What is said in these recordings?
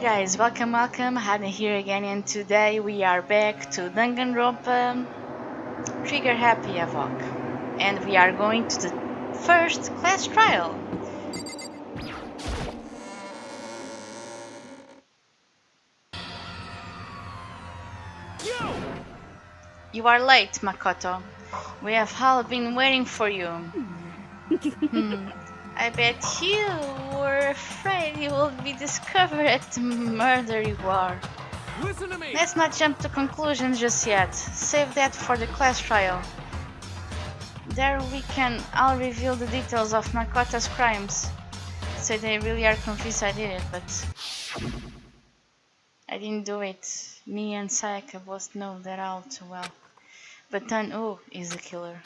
guys, welcome. Hana here again, and today we are back to Danganronpa Trigger Happy Havoc, and we are going to the first class trial. You are late, Makoto. We have all been waiting for you. I bet you were afraid you would be discovered at the murder you are. Listen to me. Let's not jump to conclusions just yet. Save that for the class trial. There we can all reveal the details of Makoto's crimes. So they really are convinced I did it, but I didn't do it. Me and Sayaka both know that all too well. But Tan-Oo is the killer.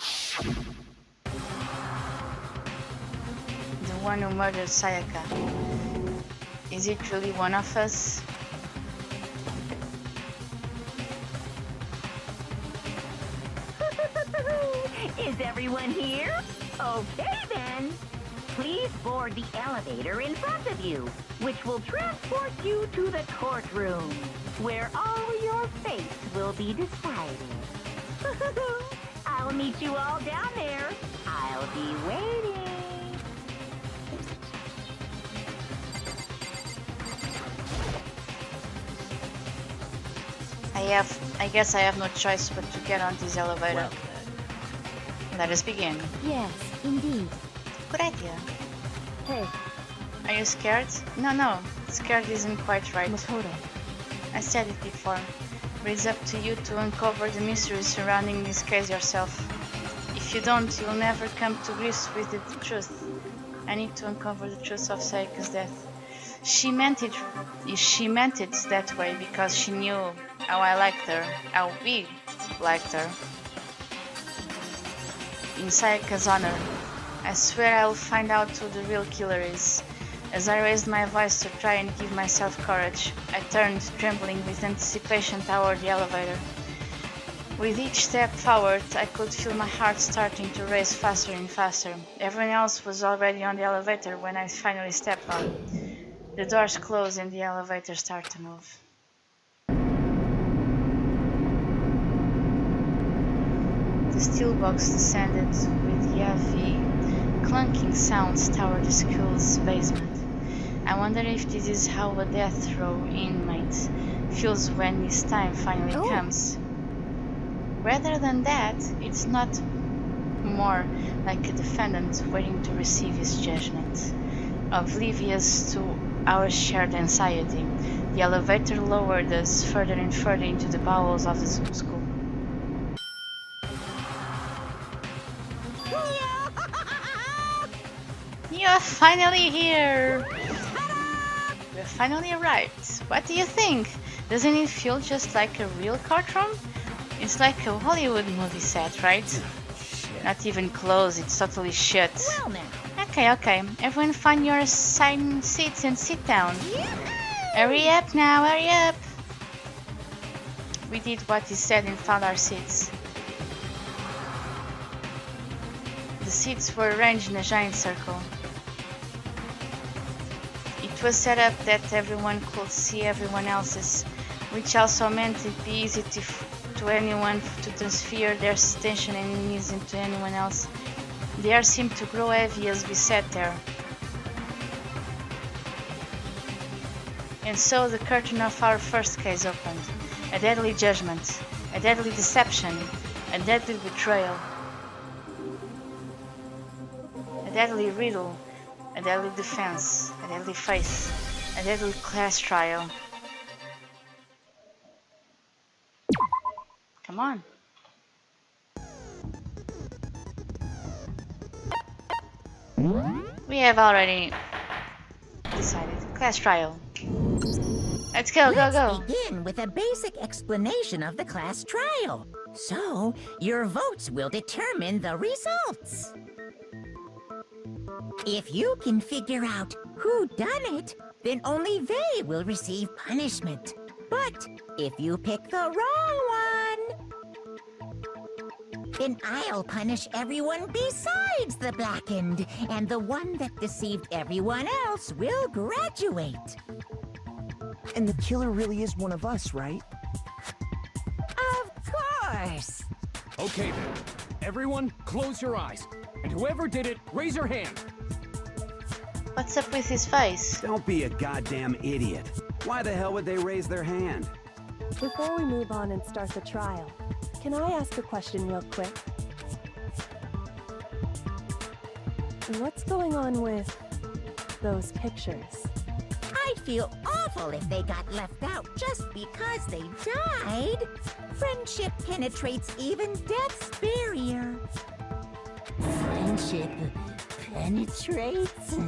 The one who murdered Sayaka. Is it really one of us? Is everyone here? Okay then. Please board the elevator in front of you, which will transport you to the courtroom, where all your fates will be decided. I'll meet you all down there. I'll be waiting. I guess I have no choice but to get on this elevator. Let us begin. Yes, indeed. Good idea. Hey, Are you scared? No. Scared isn't quite right. Makoto. I said it before. But it's up to you to uncover the mystery surrounding this case yourself. If you don't, you'll never come to grips with the truth. I need to uncover the truth of Sayaka's death. She meant it that way because she knew how I liked her, how we liked her. In Sayaka's honor, I swear I'll find out who the real killer is. As I raised my voice to try and give myself courage, I turned, trembling with anticipation, toward the elevator. With each step forward, I could feel my heart starting to race faster and faster. Everyone else was already on the elevator when I finally stepped on. The doors closed and the elevator started to move. The steel box descended with heavy, clunking sounds toward the school's basement. I wonder if this is how a death row inmate feels when his time finally comes. Rather than that, it's not more like a defendant waiting to receive his judgment. Oblivious to our shared anxiety, the elevator lowered us further and further into the bowels of the school. You're finally here! We're finally arrived. What do you think? Doesn't it feel just like a real courtroom? It's like a Hollywood movie set, right? Not even close, it's totally shit. Well now. Okay. Everyone find your assigned seats and sit down. Hurry up now, hurry up! We did what he said and found our seats. The seats were arranged in a giant circle. It was set up that everyone could see everyone else's, which also meant it'd be easy to anyone to transfer their attention and ease into anyone else. The air seemed to grow heavy as we sat there. And so the curtain of our first case opened. A deadly judgment, a deadly deception, a deadly betrayal. A deadly riddle, a deadly defense, a deadly faith, a deadly class trial. Come on. We have already decided. Class trial. Let's go. Let's begin with a basic explanation of the class trial. So, your votes will determine the results. If you can figure out who done it, then only they will receive punishment. But if you pick the wrong one, then I'll punish everyone besides the blackened, and the one that deceived everyone else will graduate. And the killer really is one of us, right? Of course. Okay then. Everyone, close your eyes. And whoever did it, raise your hand. What's up with his face? Don't be a goddamn idiot. Why the hell would they raise their hand? Before we move on and start the trial, can I ask a question real quick? What's going on with those pictures? I'd feel awful if they got left out just because they died. Friendship penetrates even death's barrier. Friendship penetrates?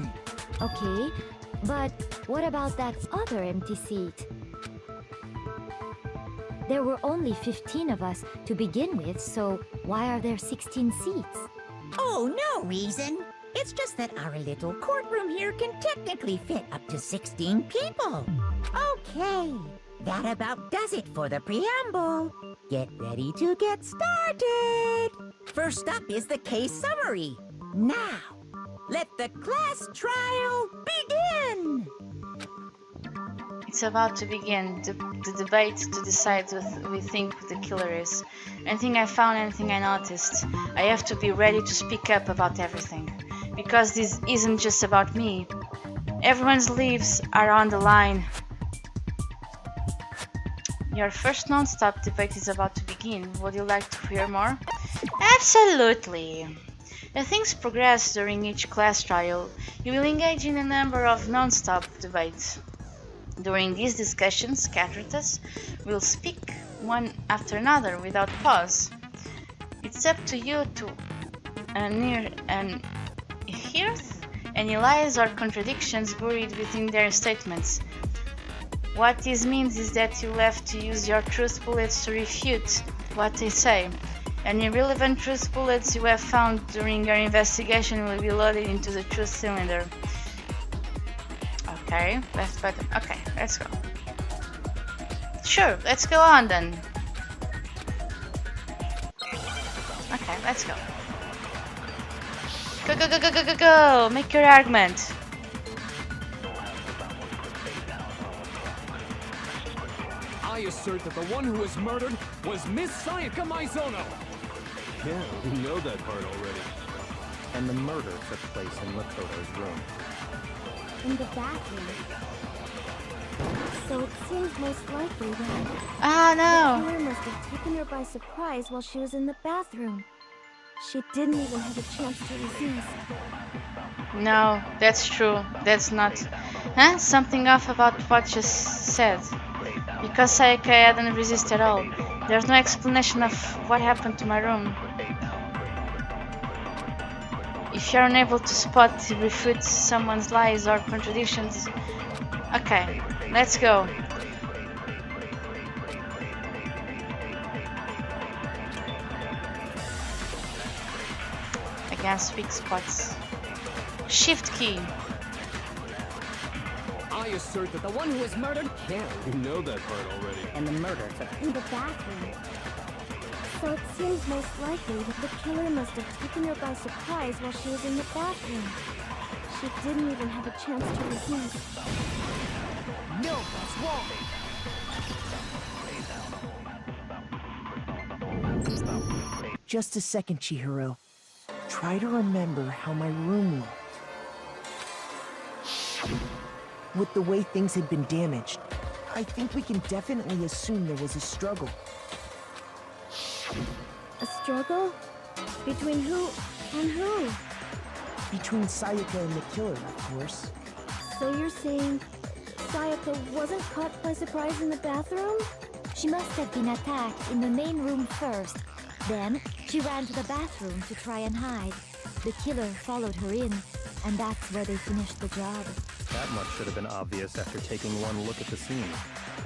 Okay, but what about that other empty seat? There were only 15 of us to begin with, so why are there 16 seats? Oh, no reason. It's just that our little courtroom here can technically fit up to 16 people. Okay, that about does it for the preamble. Get ready to get started. First up is the case summary. Now, let the class trial begin. It's about to begin, the debate to decide who we think the killer is. Anything I found, anything I noticed. I have to be ready to speak up about everything. Because this isn't just about me. Everyone's lives are on the line. Your first non-stop debate is about to begin. Would you like to hear more? Absolutely! As things progress during each class trial, you will engage in a number of non-stop debates. During these discussions, characters will speak one after another without pause. It's up to you to unearth any lies or contradictions buried within their statements. What this means is that you'll have to use your truth bullets to refute what they say. Any relevant truth bullets you have found during your investigation will be loaded into the truth cylinder. Okay, left button. Okay, let's go. Sure, let's go on then. Okay, let's go. Go, go, go, go, go, go, go! Make your argument. I assert that the one who was murdered was Miss Sayaka Maizono. Yeah, we know that part already. And the murder took place in Makoto's room. In the bathroom. So it seems most likely that Ah, the no! killer must have taken her by surprise while she was in the bathroom. She didn't even have a chance to resist. No, that's true. That's not... Huh? Something off about what you said. Because Sayaka hadn't resisted at all. There's no explanation of what happened to my room. If you're unable to spot, refute someone's lies or contradictions... Okay, let's go. Against weak spots. Shift key. I assert that the one who was murdered... Yeah, we know that part already. And the murder took In the bathroom. So it seems most likely that the killer must have taken her by surprise while she was in the bathroom. She didn't even have a chance to resist. No, that's wrong. Just a second, Chihiro. Try to remember how my room looked. With the way things had been damaged, I think we can definitely assume there was a struggle. A struggle? Between who and who? Between Sayaka and the killer, of course. So you're saying Sayaka wasn't caught by surprise in the bathroom? She must have been attacked in the main room first. Then, she ran to the bathroom to try and hide. The killer followed her in, and that's where they finished the job. That much should have been obvious after taking one look at the scene.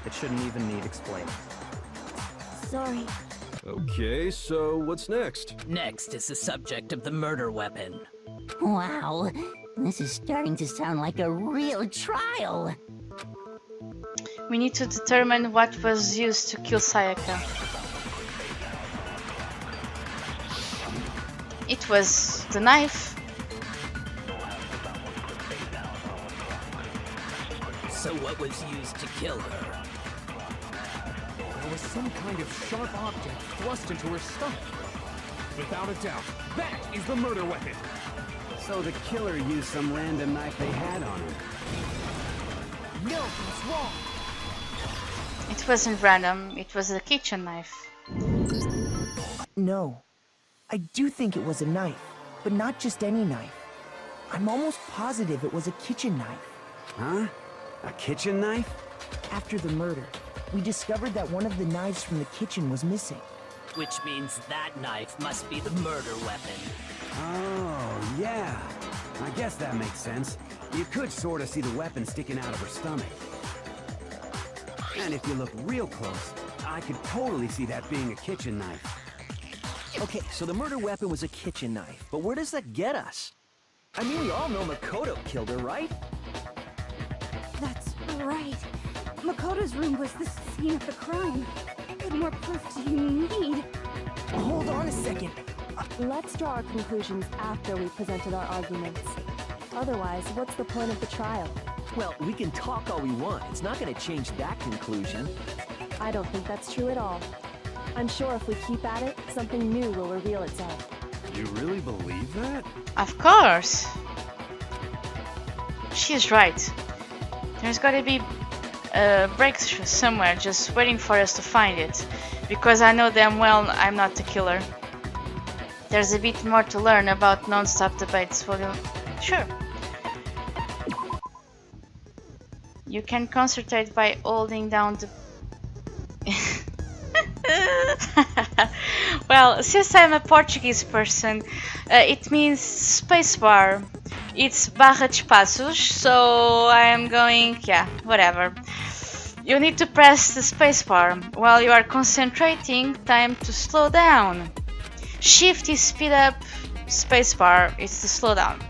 It shouldn't even need explaining. Sorry. Okay, so what's next? Next is the subject of the murder weapon. Wow, this is starting to sound like a real trial. We need to determine what was used to kill Sayaka. It was the knife. So what was used to kill her? There was some kind of sharp object thrust into her stomach. Without a doubt, that is the murder weapon. So the killer used some random knife they had on him. No, it's wrong. It wasn't random, it was a kitchen knife. No. I do think it was a knife, but not just any knife. I'm almost positive it was a kitchen knife. Huh? A kitchen knife? After the murder, we discovered that one of the knives from the kitchen was missing. Which means that knife must be the murder weapon. Oh, yeah. I guess that makes sense. You could sort of see the weapon sticking out of her stomach. And if you look real close, I could totally see that being a kitchen knife. Okay, so the murder weapon was a kitchen knife, but where does that get us? I mean, we all know Makoto killed her, right? That's right. Makoto's room was the scene of the crime. What more proof do you need? Hold on a second. Let's draw our conclusions after we've presented our arguments. Otherwise, what's the point of the trial? Well, we can talk all we want. It's not going to change that conclusion. I don't think that's true at all. I'm sure if we keep at it, something new will reveal itself. You really believe that? Of course! She's right. There's gotta be a breakthrough somewhere just waiting for us to find it. Because I know damn well I'm not the killer. There's a bit more to learn about non-stop debates. Will you? Sure. You can concentrate by holding down the... Well, since I'm a Portuguese person, it means spacebar. It's barra de espaços, so I'm going... yeah, whatever. You need to press the spacebar. While you are concentrating, time to slow down. Shift is speed up, spacebar is to slow down.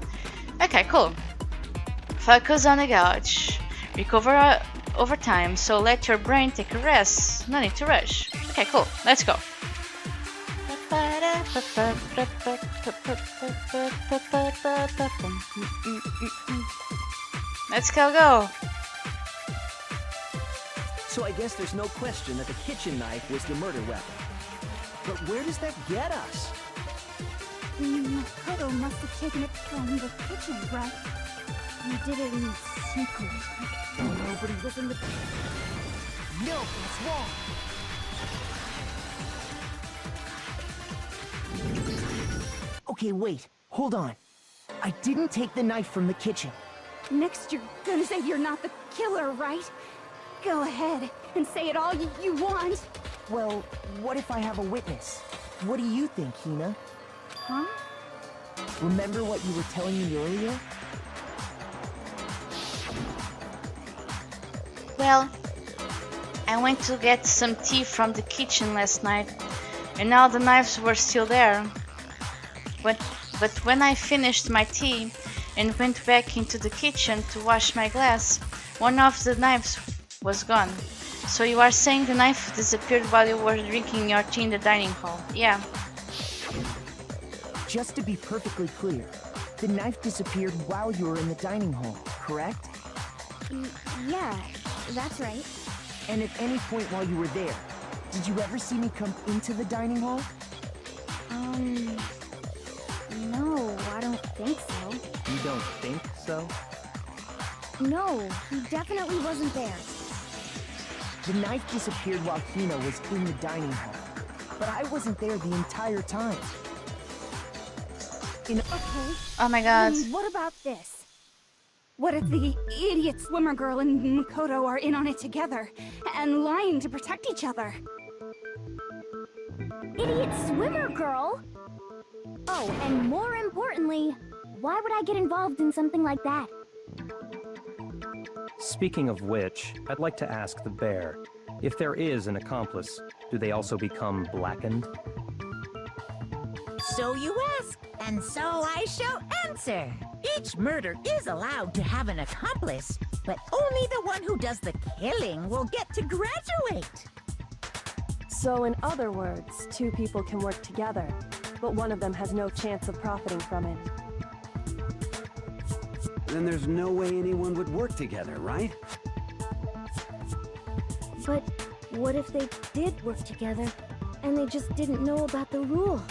Okay, cool. Focus on the gauge. Recover over time, so let your brain take a rest. No need to rush. Okay, cool. Let's go. Let's go. So I guess there's no question that the kitchen knife was the murder weapon. But where does that get us? Makoto must have taken it from the kitchen, right? He did it in secret. Nobody was in the... No, that's wrong. Okay, wait. Hold on. I didn't take the knife from the kitchen. Next, you're gonna say you're not the killer, right? Go ahead and say it all you want. Well, what if I have a witness? What do you think, Hina? Huh? Remember what you were telling me earlier? Well, I went to get some tea from the kitchen last night, and all the knives were still there. But when I finished my tea and went back into the kitchen to wash my glass, one of the knives was gone. So you are saying the knife disappeared while you were drinking your tea in the dining hall? Yeah. Just to be perfectly clear, the knife disappeared while you were in the dining hall, correct? Yeah, that's right. And at any point while you were there, did you ever see me come into the dining hall? No, I don't think so. You don't think so? No, he definitely wasn't there. The knife disappeared while Hina was in the dining hall, but I wasn't there the entire time. Okay. Oh my god. What about this? What if the idiot swimmer girl and Makoto are in on it together, and lying to protect each other? Idiot swimmer girl? Oh, and more importantly, why would I get involved in something like that? Speaking of which, I'd like to ask the bear, if there is an accomplice, do they also become blackened? So you ask, and so I shall answer. Each murder is allowed to have an accomplice, but only the one who does the killing will get to graduate. So in other words, two people can work together, but one of them has no chance of profiting from it. Then there's no way anyone would work together, right? what if they did work together and they just didn't know about the rule?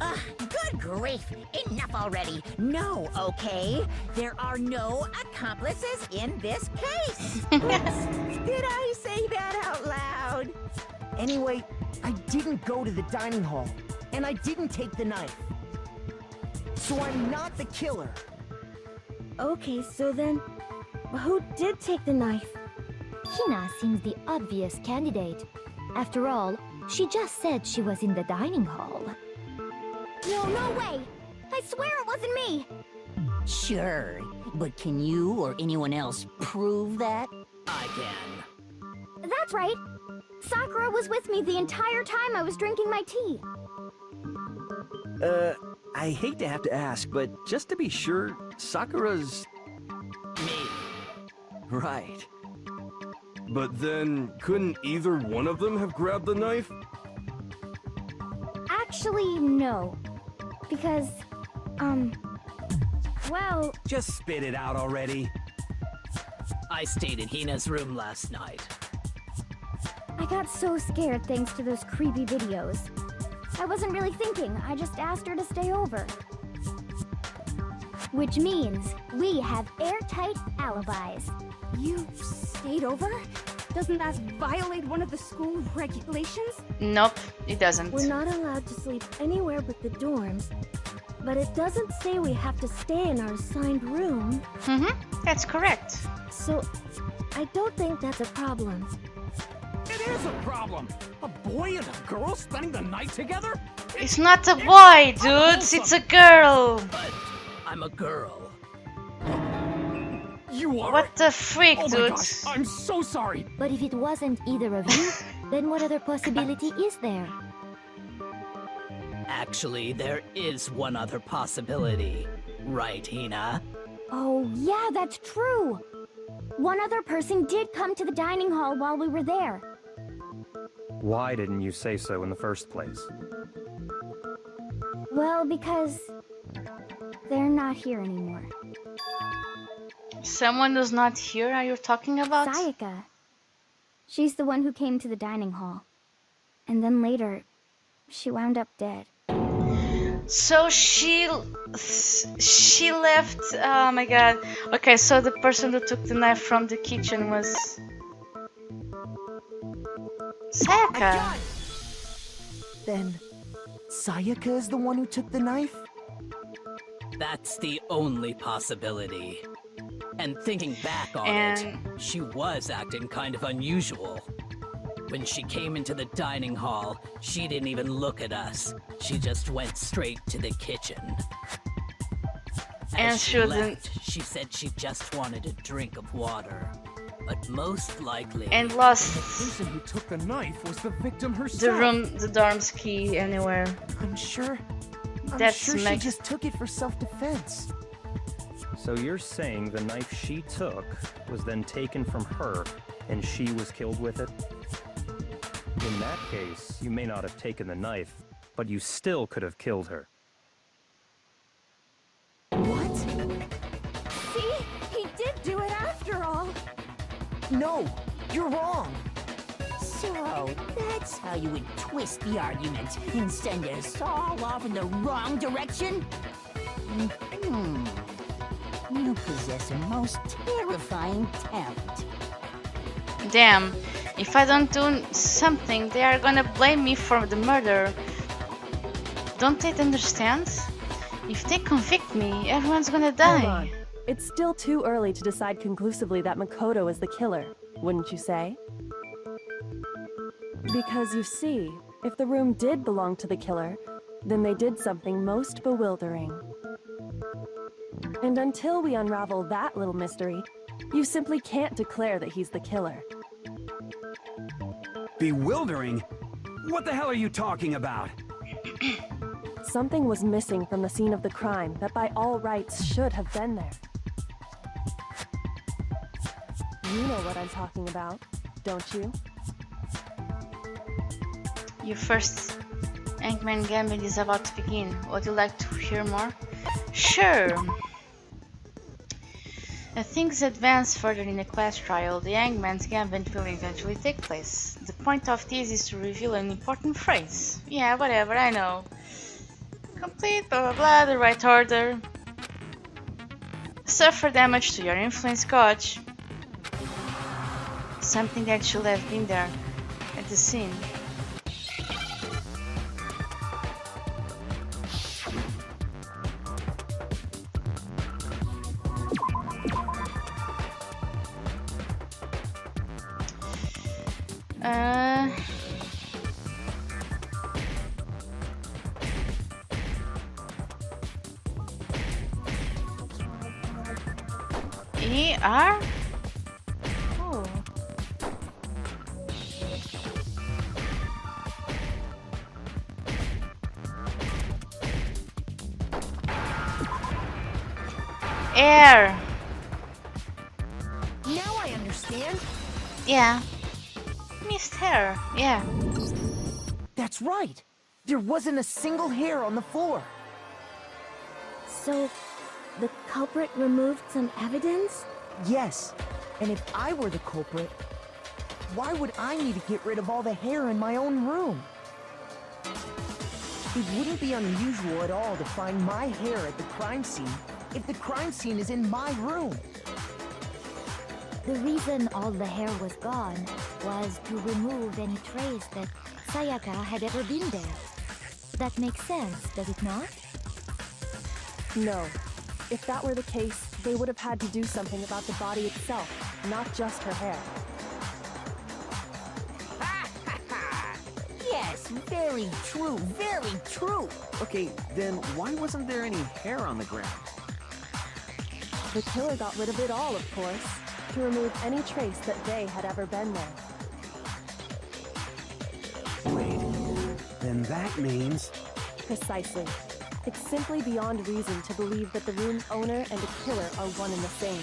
Ugh, good grief! Enough already! No, okay? There are no accomplices in this case! Did I say that out loud? Anyway, I didn't go to the dining hall, and I didn't take the knife. So I'm not the killer. Okay, so then, who did take the knife? Hina seems the obvious candidate. After all, she just said she was in the dining hall. No way! I swear it wasn't me! Sure, but can you or anyone else prove that? I can. That's right! Sakura was with me the entire time I was drinking my tea. I hate to have to ask, but just to be sure, Sakura's... Me. Right. But then, couldn't either one of them have grabbed the knife? Actually, no. Because, well... Just spit it out already. I stayed in Hina's room last night. I got so scared thanks to those creepy videos. I wasn't really thinking, I just asked her to stay over. Which means we have airtight alibis. You stayed over? Doesn't that violate one of the school regulations? Nope, it doesn't. We're not allowed to sleep anywhere but the dorms, but it doesn't say we have to stay in our assigned room. That's correct. So, I don't think that's a problem. It is a problem! A boy and a girl spending the night together? It's not a boy, dudes, it's a girl! But I'm a girl. You are? What the freak, Oh my dude? gosh, I'm so sorry! But if it wasn't either of you, then what other possibility is there? Actually, there is one other possibility. Right, Hina? Oh, yeah, that's true! One other person did come to the dining hall while we were there. Why didn't you say so in the first place? Well, because... they're not here anymore. Someone who's not here, are you talking about? Sayaka. She's the one who came to the dining hall. And then later, she wound up dead. So she left, oh my god. Okay, so the person who took the knife from the kitchen was... Sayaka. Then, Sayaka is the one who took the knife? That's the only possibility. And thinking back on it, she was acting kind of unusual. When she came into the dining hall, she didn't even look at us. She just went straight to the kitchen. And As she she wasn't... left, she said she just wanted a drink of water. But most likely... And lost The person who took the knife was the victim herself. the room, the dorm's key anywhere. I'm sure That's she just took it for self-defense. So you're saying the knife she took was then taken from her, and she was killed with it? In that case, you may not have taken the knife, but you still could have killed her. What? See? He did do it after all. No, you're wrong. So, that's how you would twist the argument and send us all off in the wrong direction? You possess a most terrifying talent. Damn, if I don't do something, they are gonna blame me for the murder. Don't they understand? If they convict me, everyone's gonna Hold die. on. It's still too early to decide conclusively that Makoto is the killer, wouldn't you say? Because you see, if the room did belong to the killer, then they did something most bewildering. And until we unravel that little mystery, you simply can't declare that he's the killer. Bewildering? What the hell are you talking about? Something was missing from the scene of the crime that by all rights should have been there. You know what I'm talking about, don't you? Your first Eggman Gambit is about to begin. Would you like to hear more? Sure. As things advance further in the class trial, the young man's gambit will eventually take place. The point of this is to reveal an important phrase. Yeah, whatever, I know. Complete, blah blah blah, the right order. Suffer damage to your influence gauge. Something that should have been there at the scene. ER? Oh. Air. Now I understand. Yeah. Missed hair. Yeah. That's right. There wasn't a single hair on the floor. So, the culprit removed some evidence? Yes. And if I were the culprit, why would I need to get rid of all the hair in my own room? It wouldn't be unusual at all to find my hair at the crime scene if the crime scene is in my room. The reason all the hair was gone was to remove any trace that Sayaka had ever been there. That makes sense, does it not? No. If that were the case, they would have had to do something about the body itself, not just her hair. Yes, very true, very true. Okay, then why wasn't there any hair on the ground? The killer got rid of it all, of course, to remove any trace that they had ever been there. Wait, then that means... Precisely. It's simply beyond reason to believe that the room's owner and the killer are one and the same.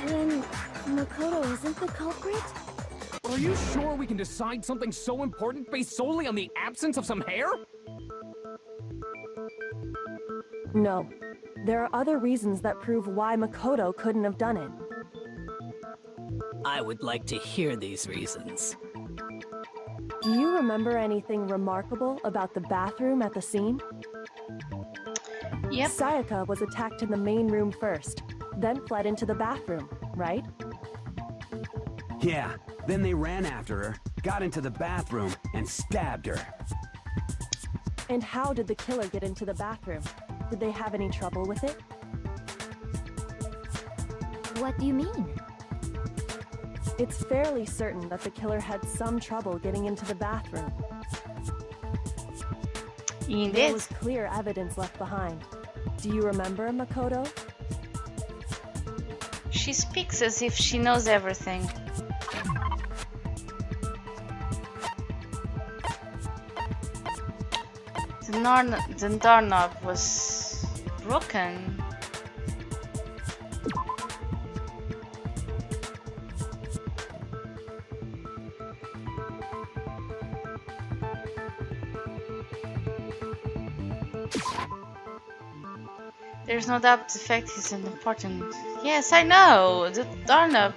Then Makoto isn't the culprit? Are you sure we can decide something so important based solely on the absence of some hair? No. There are other reasons that prove why Makoto couldn't have done it. I would like to hear these reasons. Do you remember anything remarkable about the bathroom at the scene? Yep. Sayaka was attacked in the main room first, then fled into the bathroom, right? Yeah, then they ran after her, got into the bathroom, and stabbed her. And how did the killer get into the bathroom? Did they have any trouble with it? What do you mean? It's fairly certain that the killer had some trouble getting into the bathroom. There Indeed. was clear evidence left behind. Do you remember, Makoto? She speaks as if she knows everything. The doorknob was broken. There's no doubt the fact is important. Yes, I know! The doorknob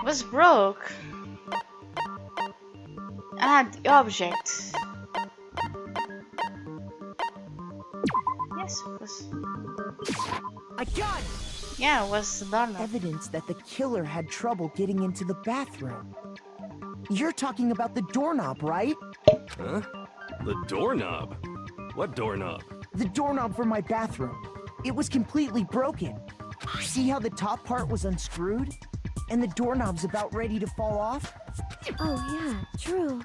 was broke. Ah, the object. Yes, it was. I got it! Yeah, it was the doorknob. Evidence that the killer had trouble getting into the bathroom. You're talking about the doorknob, right? Huh? The doorknob? What doorknob? The doorknob for my bathroom. It was completely broken. See how the top part was unscrewed? And the doorknob's about ready to fall off? Oh yeah, true.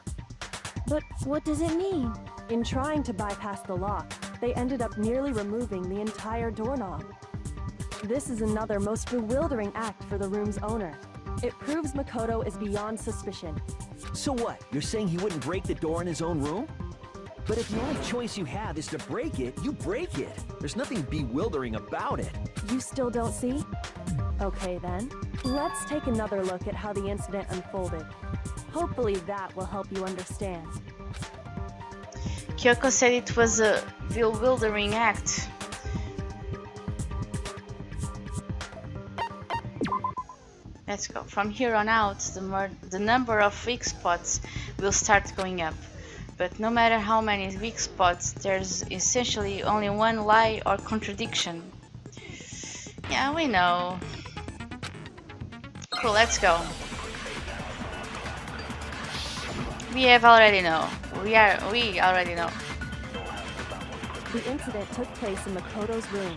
But what does it mean? In trying to bypass the lock, they ended up nearly removing the entire doorknob. This is another most bewildering act for the room's owner. It proves Makoto is beyond suspicion. So what? You're saying he wouldn't break the door in his own room? But if the only choice you have is to break it, you break it. There's nothing bewildering about it. You still don't see? Okay then, let's take another look at how the incident unfolded. Hopefully that will help you understand. Kyoko said it was a bewildering act. Let's go. From here on out, the number of weak spots will start going up. But no matter how many weak spots, there's essentially only one lie or contradiction. Yeah, we know. Cool, let's go. We already know. We already know. The incident took place in Makoto's room.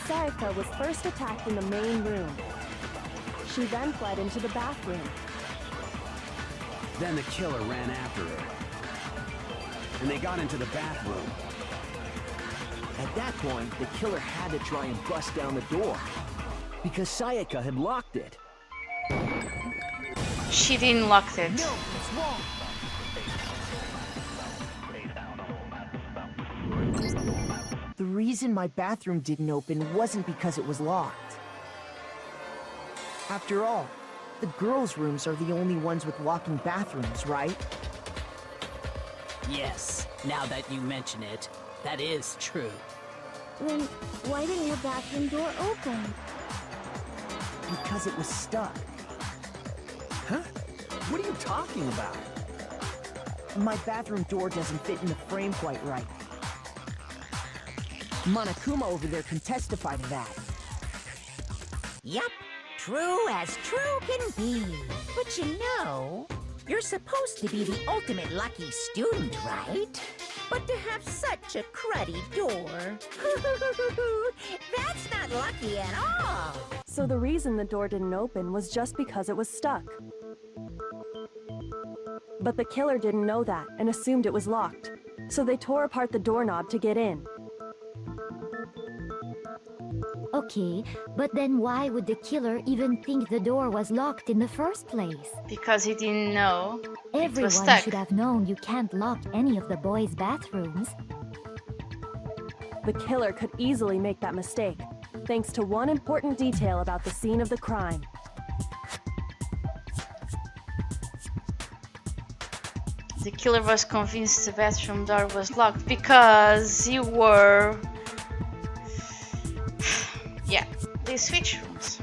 Sayaka was first attacked in the main room. She then fled into the bathroom. Then the killer ran after her. And they got into the bathroom. At that point, the killer had to try and bust down the door. Because Sayaka had locked it. She didn't lock it. No, it's wrong. The reason my bathroom didn't open wasn't because it was locked. After all, the girls' rooms are the only ones with locking bathrooms, right? Yes, now that you mention it, that is true. Then why didn't your bathroom door open? Because it was stuck. Huh? What are you talking about? My bathroom door doesn't fit in the frame quite right. Monokuma over there can testify to that. Yup, true as true can be. But you know, you're supposed to be the ultimate lucky student, right? But to have such a cruddy door, that's not lucky at all. So the reason the door didn't open was just because it was stuck. But the killer didn't know that and assumed it was locked. So they tore apart the doorknob to get in. Okay, but then why would the killer even think the door was locked in the first place? Because he didn't know it was Everyone stuck. should have known you can't lock any of the boys' bathrooms. The killer could easily make that mistake, thanks to one important detail about the scene of the crime. The killer was convinced the bathroom door was locked because you were... yeah, they switch rooms.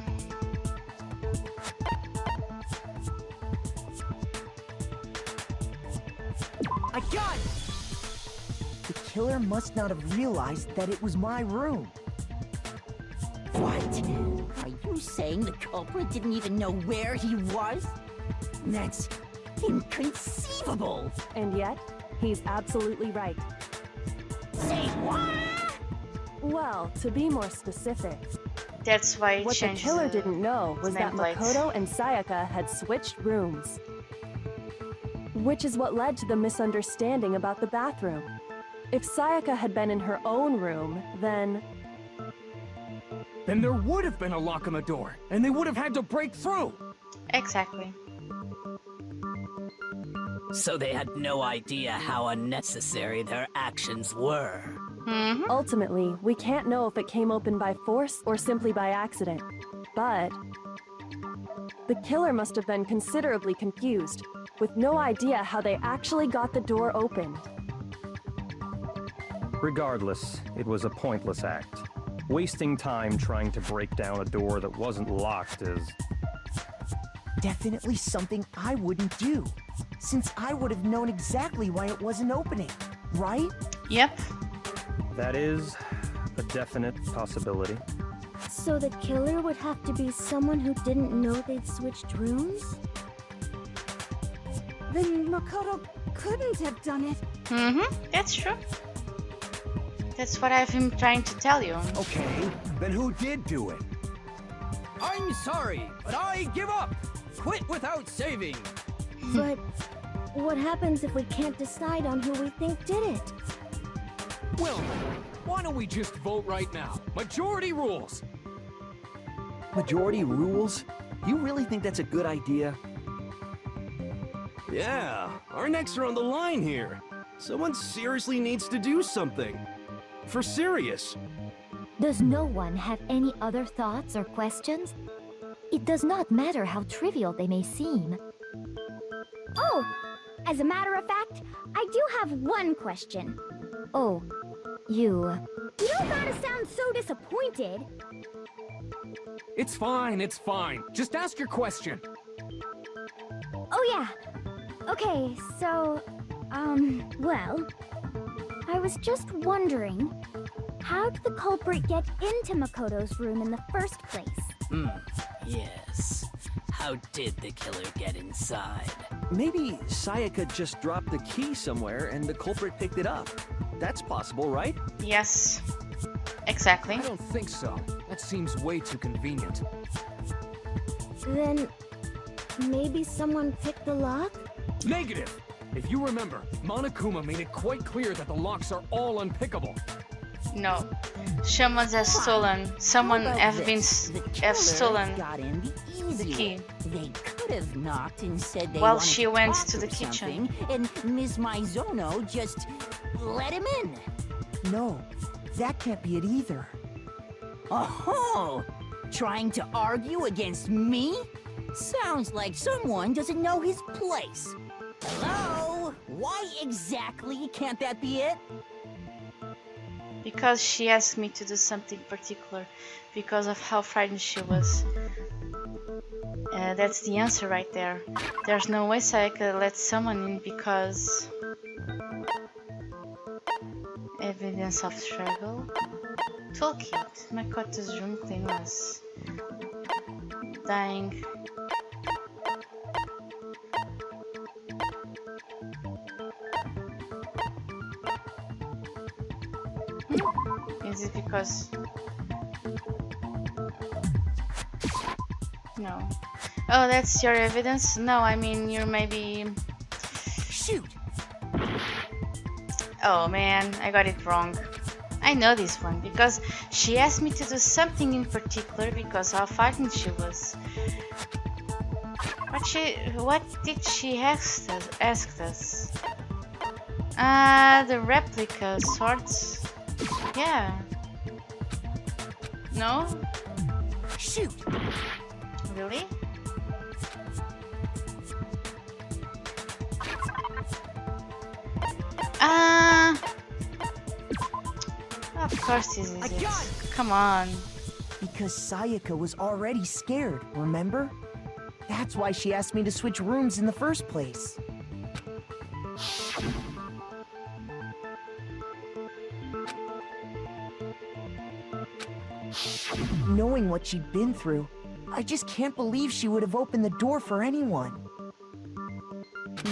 I got it! The killer must not have realized that it was my room. What? Are you saying the culprit didn't even know where he was? That's inconceivable. And yet, he's absolutely right. Say what? Well, to be more specific, That's why it what the changed killer didn't know was that nameplate. Makoto and Sayaka had switched rooms. Which is what led to the misunderstanding about the bathroom. If Sayaka had been in her own room, then Then there would have been a lock on the door, and they would have had to break through. Exactly. So they had no idea how unnecessary their actions were. ultimately, we can't know if it came open by force or simply by accident. But the killer must have been considerably confused, with no idea how they actually got the door opened. Regardless, it was a pointless act. Wasting time trying to break down a door that wasn't locked is... Definitely something I wouldn't do, since I would have known exactly why it wasn't opening, right? Yep. That is a definite possibility. So the killer would have to be someone who didn't know they'd switched rooms? Then Makoto couldn't have done it. That's true. That's what I've been trying to tell you. Okay, then who did do it? I'm sorry, but I give up. Quit without saving. But what happens if we can't decide on who we think did it? Well, why don't we just vote right now? Majority rules. Majority rules? You really think that's a good idea? Yeah, our necks are on the line here. Someone seriously needs to do something. For serious. Does no one have any other thoughts or questions? It does not matter how trivial they may seem. Oh, as a matter of fact, I do have one question. Oh, you... You don't gotta sound so disappointed. It's fine, it's fine. Just ask your question. Oh yeah. Okay, so, well, I was just wondering, how did the culprit get into Makoto's room in the first place? Yes. How did the killer get inside? Maybe Sayaka just dropped the key somewhere and the culprit picked it up. That's possible, right? Yes. Exactly. I don't think so. That seems way too convenient. Then maybe someone picked the lock? Negative! If you remember, Monokuma made it quite clear that the locks are all unpickable. No. Someone has stolen. Someone have stolen got in the the key. They could have knocked and said they While wanted she to went talk to the or kitchen. something, and Ms. Maizono just let him in. No, that can't be it either. Oh, trying to argue against me? Sounds like someone doesn't know his place. Hello? Why exactly can't that be it? Because she asked me to do something particular. Because of how frightened she was. That's the answer right there. There's no way Sayaka let someone in because... Evidence of struggle. Toolkit. Makoto's room cleanliness. Dying. Is it because... No. Oh, that's your evidence? No, I mean, you're maybe... Shoot! Oh man, I got it wrong. I know this one, because she asked me to do something in particular because how frightened she was. What did she ask us? The replica sorts. Yeah. No? Shoot! Really? Of course this is it. Come on. Because Sayaka was already scared, remember? That's why she asked me to switch rooms in the first place. Knowing what she'd been through, I just can't believe she would have opened the door for anyone.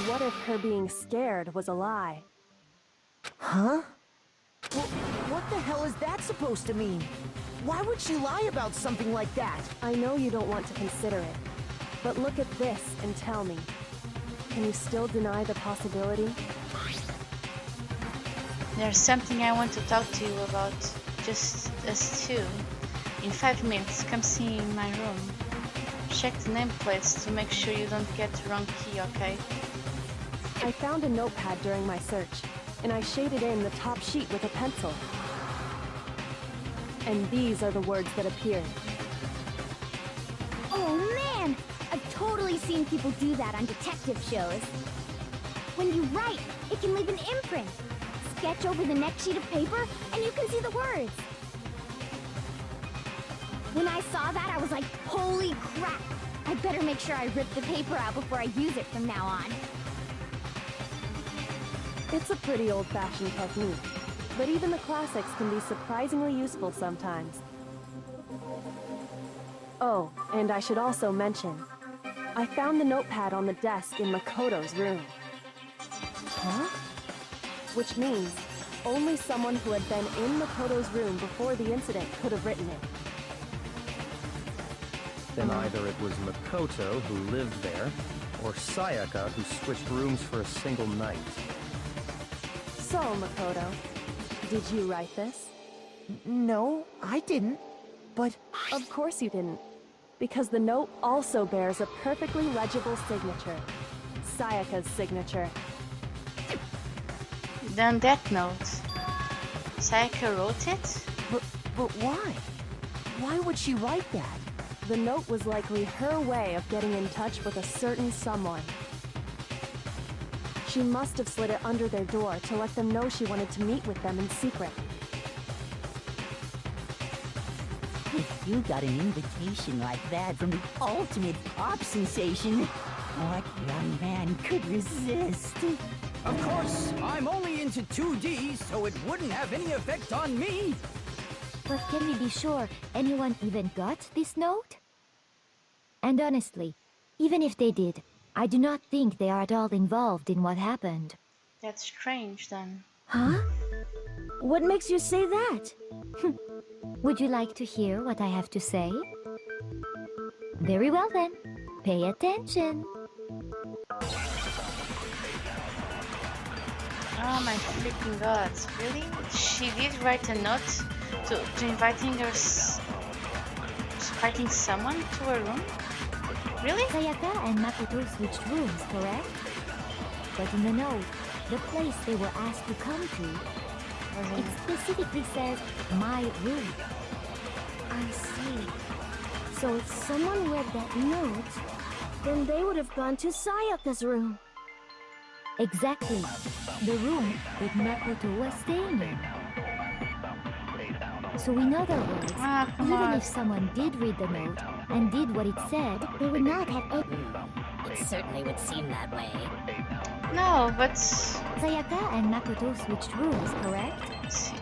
What if her being scared was a lie? Huh? Well, what the hell is that supposed to mean? Why would she lie about something like that? I know you don't want to consider it, but look at this and tell me. Can you still deny the possibility? There's something I want to talk to you about. Just us two. In 5 minutes, come see me in my room. Check the nameplates to make sure you don't get the wrong key, okay? I found a notepad during my search, and I shaded in the top sheet with a pencil. And these are the words that appeared. Oh man! I've totally seen people do that on detective shows. When you write, it can leave an imprint. Sketch over the next sheet of paper, and you can see the words. When I saw that, I was like, holy crap! I better make sure I rip the paper out before I use it from now on. It's a pretty old-fashioned technique, but even the classics can be surprisingly useful sometimes. Oh, and I should also mention, I found the notepad on the desk in Makoto's room. Huh? Which means only someone who had been in Makoto's room before the incident could have written it. Then either it was Makoto who lived there, or Sayaka who switched rooms for a single night. So, Makoto, did you write this? No, I didn't. But... Of course you didn't. Because the note also bears a perfectly legible signature. Sayaka's signature. Then that note. Sayaka wrote it? But why? Why would she write that? The note was likely her way of getting in touch with a certain someone. She must have slid it under their door to let them know she wanted to meet with them in secret. you got an invitation like that from the ultimate pop sensation, what young man could resist? Of course, I'm only into 2D, so it wouldn't have any effect on me. But can we be sure anyone even got this note? And honestly, even if they did, I do not think they are at all involved in what happened. That's strange then. Huh? What makes you say that? Would you like to hear what I have to say? Very well then. Pay attention. Oh my freaking god, really? She did write a note to inviting inviting someone to her room? Really? Sayaka and Makoto switched rooms, correct? But in the note, the place they were asked to come to, it specifically says, my room. I see. So if someone read that note, then they would have gone to Sayaka's room. Exactly. The room that Makoto was staying in. So in other words, even if someone did read the note and did what it said, they would not have... It certainly would seem that way. No, but... Sayaka and Makoto switched rooms, correct?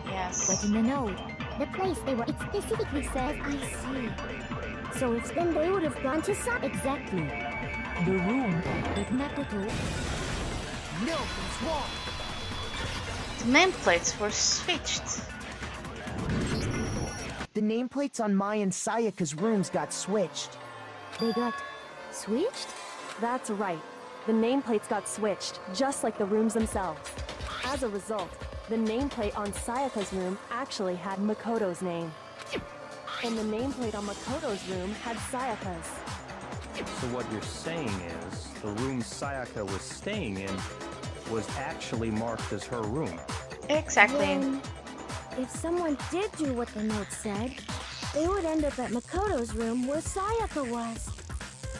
Yes. But in the note, the place they were... It specifically says, I see. So if then they would have gone to Exactly. The room that Makoto... No, what's wrong? The nameplates were switched. The nameplates on Mai and Sayaka's rooms got switched. They got switched? That's right. The nameplates got switched, just like the rooms themselves. As a result, the nameplate on Sayaka's room actually had Makoto's name. And the nameplate on Makoto's room had Sayaka's. So what you're saying is, the room Sayaka was staying in was actually marked as her room. Exactly. Then, if someone did do what the note said, they would end up at Makoto's room where Sayaka was.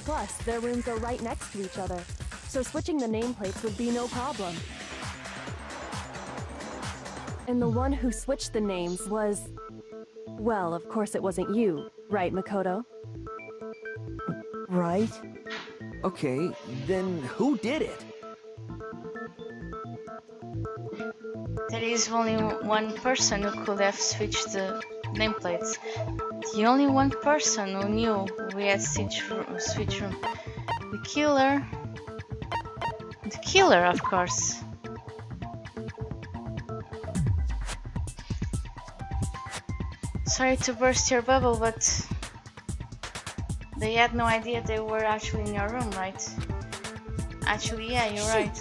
Plus, their rooms are right next to each other, so switching the nameplates would be no problem. And the one who switched the names was... Well, of course it wasn't you, right, Makoto? Right. Okay, then who did it? There is only one person who could have switched the nameplates. The only one person who knew we had switch room. The killer. The killer, of course. Sorry to burst your bubble, but they had no idea they were actually in your room, right? Actually, yeah, you're right.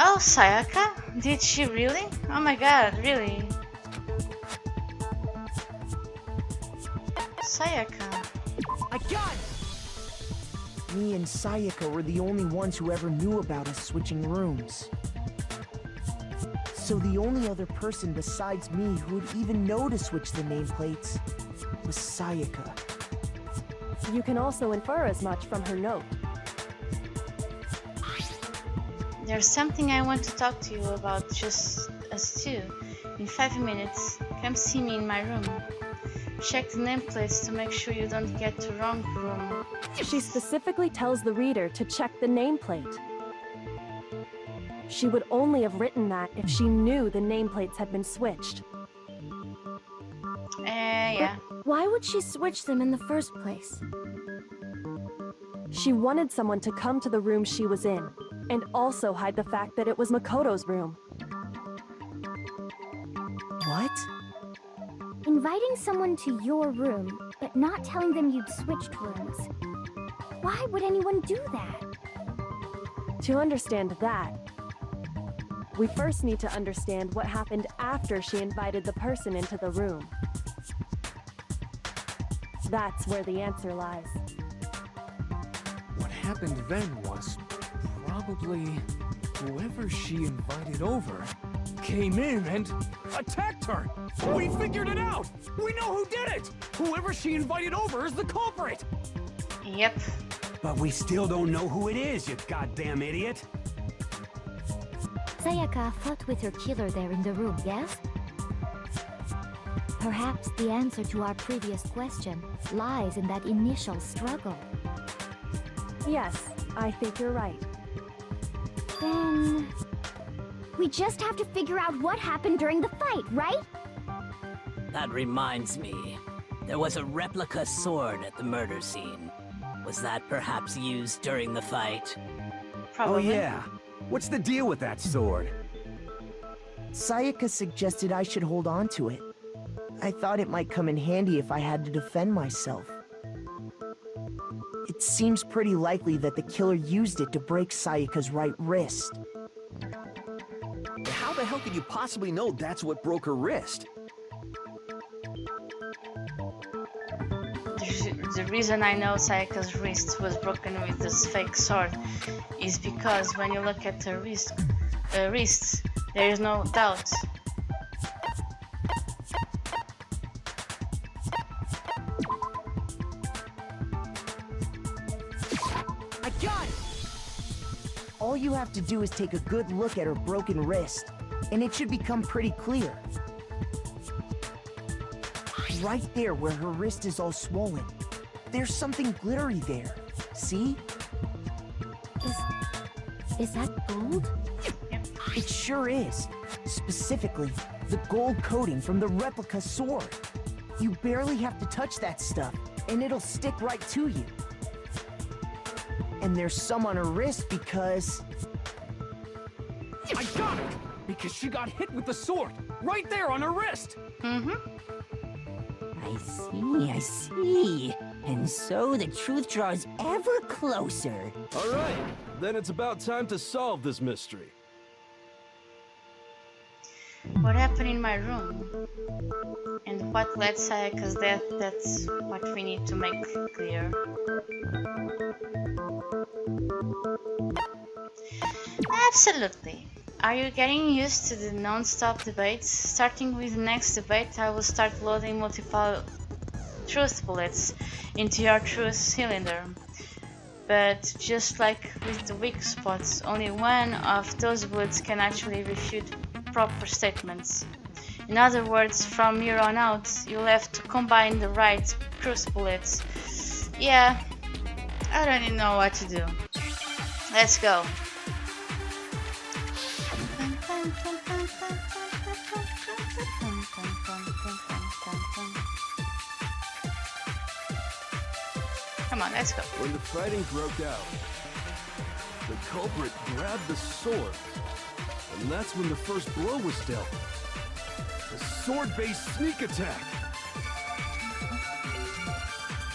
Oh, Sayaka? Did she really? Oh my god, really? Sayaka. I got it! Me and Sayaka were the only ones who ever knew about us switching rooms. So the only other person besides me who would even know to switch the nameplates was Sayaka. You can also infer as much from her note. There's something I want to talk to you about, just us two. In 5 minutes, come see me in my room. Check the nameplates to make sure you don't get to wrong room. She specifically tells the reader to check the nameplate. She would only have written that if she knew the nameplates had been switched. Yeah. But why would she switch them in the first place? She wanted someone to come to the room she was in, and also hide the fact that it was Makoto's room. What? Inviting someone to your room, but not telling them you'd switched rooms. Why would anyone do that? To understand that, we first need to understand what happened after she invited the person into the room. That's where the answer lies. What happened then was probably whoever she invited over came in and attacked her. We figured it out. We know who did it. Whoever she invited over is the culprit. Yep. But we still don't know who it is, you goddamn idiot. Sayaka fought with her killer there in the room, yes? Perhaps the answer to our previous question lies in that initial struggle. Yes, I think you're right. Then... we just have to figure out what happened during the fight, right? That reminds me. There was a replica sword at the murder scene. Was that perhaps used during the fight? Probably. Oh yeah. What's the deal with that sword? Sayaka suggested I should hold on to it. I thought it might come in handy if I had to defend myself. It seems pretty likely that the killer used it to break Sayaka's right wrist. How the hell could you possibly know that's what broke her wrist? The reason I know Sayaka's wrist was broken with this fake sword is because when you look at her wrists, there is no doubt. I got it! All you have to do is take a good look at her broken wrist, and it should become pretty clear. Right there where her wrist is all swollen, there's something glittery there. See? Is that gold? It sure is. Specifically, the gold coating from the replica sword. You barely have to touch that stuff, and it'll stick right to you. And there's some on her wrist because... I got it! Because she got hit with the sword, right there on her wrist! I see. And so the truth draws ever closer. All right, then it's about time to solve this mystery. What happened in my room? And what led Sayaka's death? That's what we need to make clear. Absolutely. Are you getting used to the non-stop debates? Starting with the next debate, I will start loading multiple truth bullets into your truth cylinder. But just like with the weak spots, only one of those bullets can actually refute proper statements. In other words, from here on out, you'll have to combine the right truth bullets. Yeah, I don't even know what to do. Let's go. Come on, let's go. When the fighting broke out, the culprit grabbed the sword, and that's when the first blow was dealt. A sword-based sneak attack.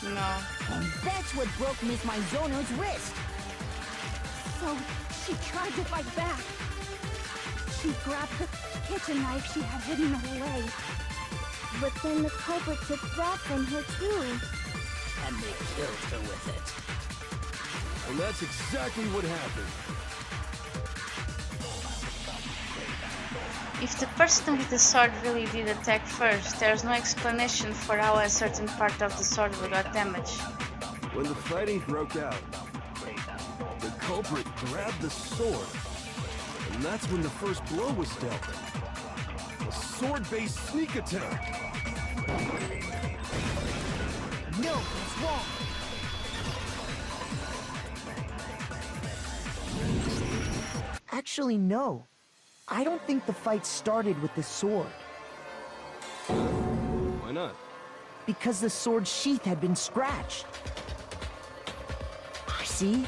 No. And that's what broke Miss Maizono's wrist. So, she tried to fight back. She grabbed the kitchen knife she had hidden away. But then the culprit took that from her too. And they killed her with it. And that's exactly what happened. If the person with the sword really did attack first, there's no explanation for how a certain part of the sword got damaged. When the fighting broke out, the culprit grabbed the sword, and that's when the first blow was dealt. A sword-based sneak attack. No, it's wrong. Actually, no. I don't think the fight started with the sword. Why not? Because the sword's sheath had been scratched. See?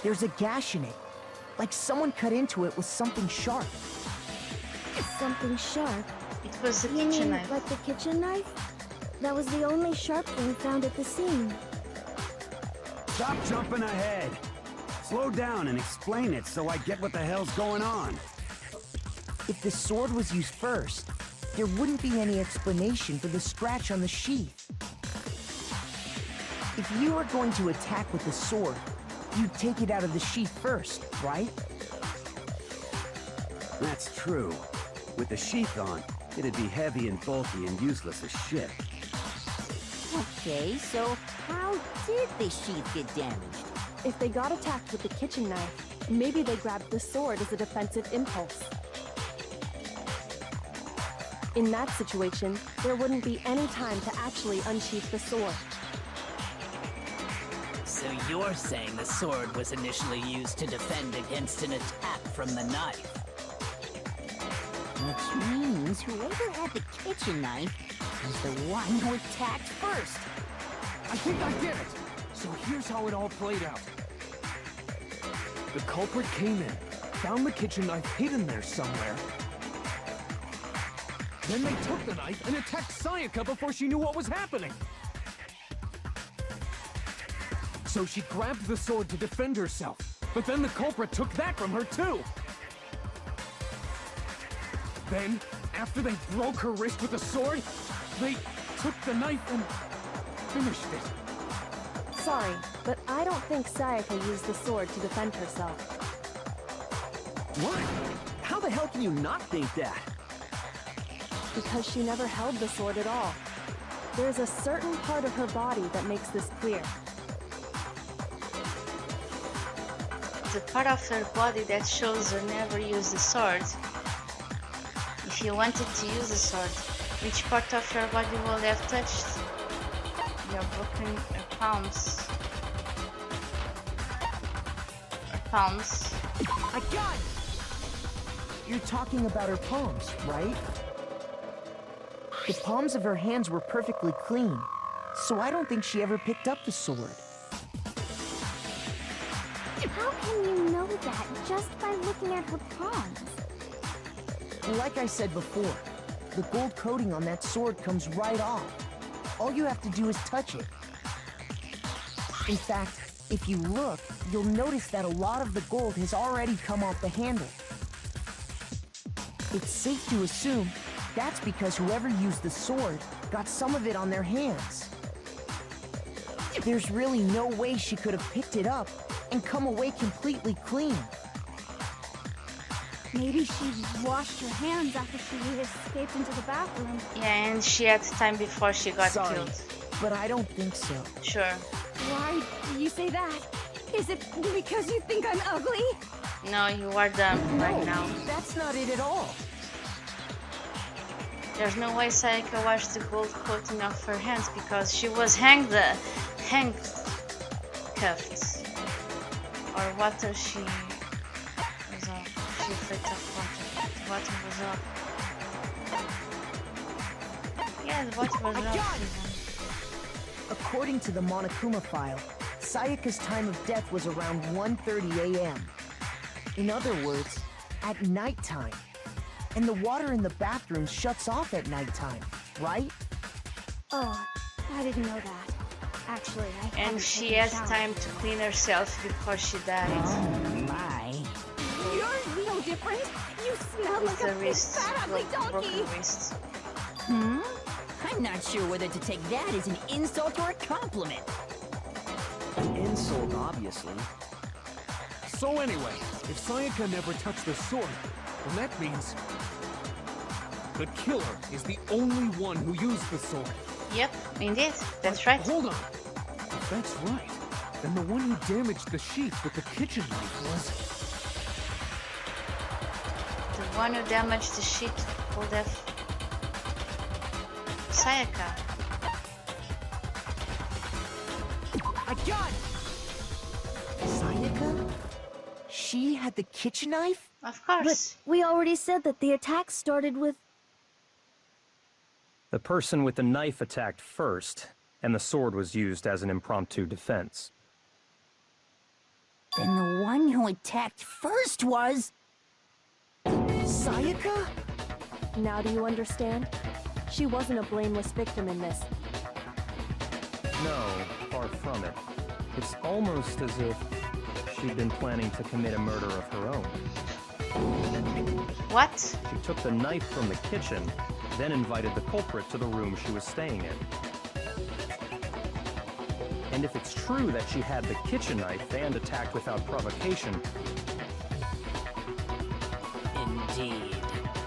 There's a gash in it. Like someone cut into it with something sharp. Something sharp? It was the You kitchen mean knife. like the kitchen knife? That was the only sharp thing found at the scene. Stop jumping ahead. Slow down and explain it so I get what the hell's going on. If the sword was used first, there wouldn't be any explanation for the scratch on the sheath. If you were going to attack with the sword, you'd take it out of the sheath first, right? That's true. With the sheath on, it'd be heavy and bulky and useless as shit. Okay, so how did the sheath get damaged? If they got attacked with the kitchen knife, maybe they grabbed the sword as a defensive impulse. In that situation, there wouldn't be any time to actually unsheath the sword. So you're saying the sword was initially used to defend against an attack from the knife? Which means whoever had the kitchen knife was the one who attacked first. I think I get it! So here's how it all played out. The culprit came in, found the kitchen knife hidden there somewhere. Then they took the knife and attacked Sayaka before she knew what was happening. So she grabbed the sword to defend herself, but then the culprit took that from her too. Then, after they broke her wrist with the sword, they took the knife and finished it. Sorry, but I don't think Sayaka used the sword to defend herself. What? How the hell can you not think that? Because she never held the sword at all. There's a certain part of her body that makes this clear. The part of her body that shows her never used the sword. If you wanted to use the sword, which part of her body will have touched your broken palms? Palms. I got it! You're talking about her palms, right? The palms of her hands were perfectly clean, so I don't think she ever picked up the sword. How can you know that just by looking at her palms? Like I said before, the gold coating on that sword comes right off. All you have to do is touch it. In fact, if you look, you'll notice that a lot of the gold has already come off the handle. It's safe to assume that's because whoever used the sword got some of it on their hands. There's really no way she could have picked it up and come away completely clean. Maybe she washed her hands after she escaped into the bathroom. Yeah, and she had time before she got killed. But I don't think so. Sure. Why do you say that? Is it because you think I'm ugly? No, you are dumb right now. That's not it at all. There's no way Sayaka washed the gold coating off her hands because she was handcuffed. Or water she was off. She flicked off water. The water was off. Yeah, the water was off. According to the Monokuma file, Sayaka's time of death was around 1:30 a.m. In other words, at nighttime. And the water in the bathroom shuts off at nighttime, right? Oh, I didn't know that. Actually, I And she had time to clean herself before she died. Oh my. You're no different. You smell like a big fat ugly donkey. Broken wrist. Hmm? I'm not sure whether to take that as an insult or a compliment. An insult, obviously. So anyway, if Sayaka never touched the sword, then that means the killer is the only one who used the sword. Yep, indeed. That's But right. Hold on. If that's right, then the one who damaged the sheath with the kitchen knife was... The one who damaged the sheet would have... Sayaka. I got it! Sayaka? She had the kitchen knife? Of course. But we already said that the attack started with... The person with the knife attacked first, and the sword was used as an impromptu defense. Then the one who attacked first was... Sayaka? Now do you understand? She wasn't a blameless victim in this. No, far from it. It's almost as if she'd been planning to commit a murder of her own. What? She took the knife from the kitchen, then invited the culprit to the room she was staying in. And if it's true that she had the kitchen knife and attacked without provocation... Indeed.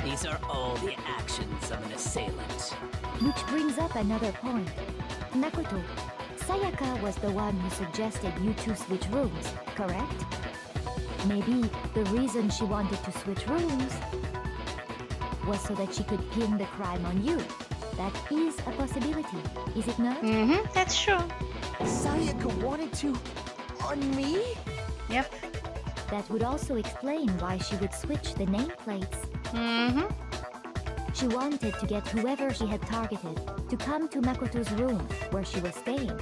These are all the actions of an assailant. Which brings up another point. Makoto, Sayaka was the one who suggested you two switch rooms, correct? Maybe the reason she wanted to switch rooms was so that she could pin the crime on you. That is a possibility, is it not? That's true. Sayaka wanted to... on me? Yep. That would also explain why she would switch the nameplates. She wanted to get whoever she had targeted to come to Makoto's room where she was staying.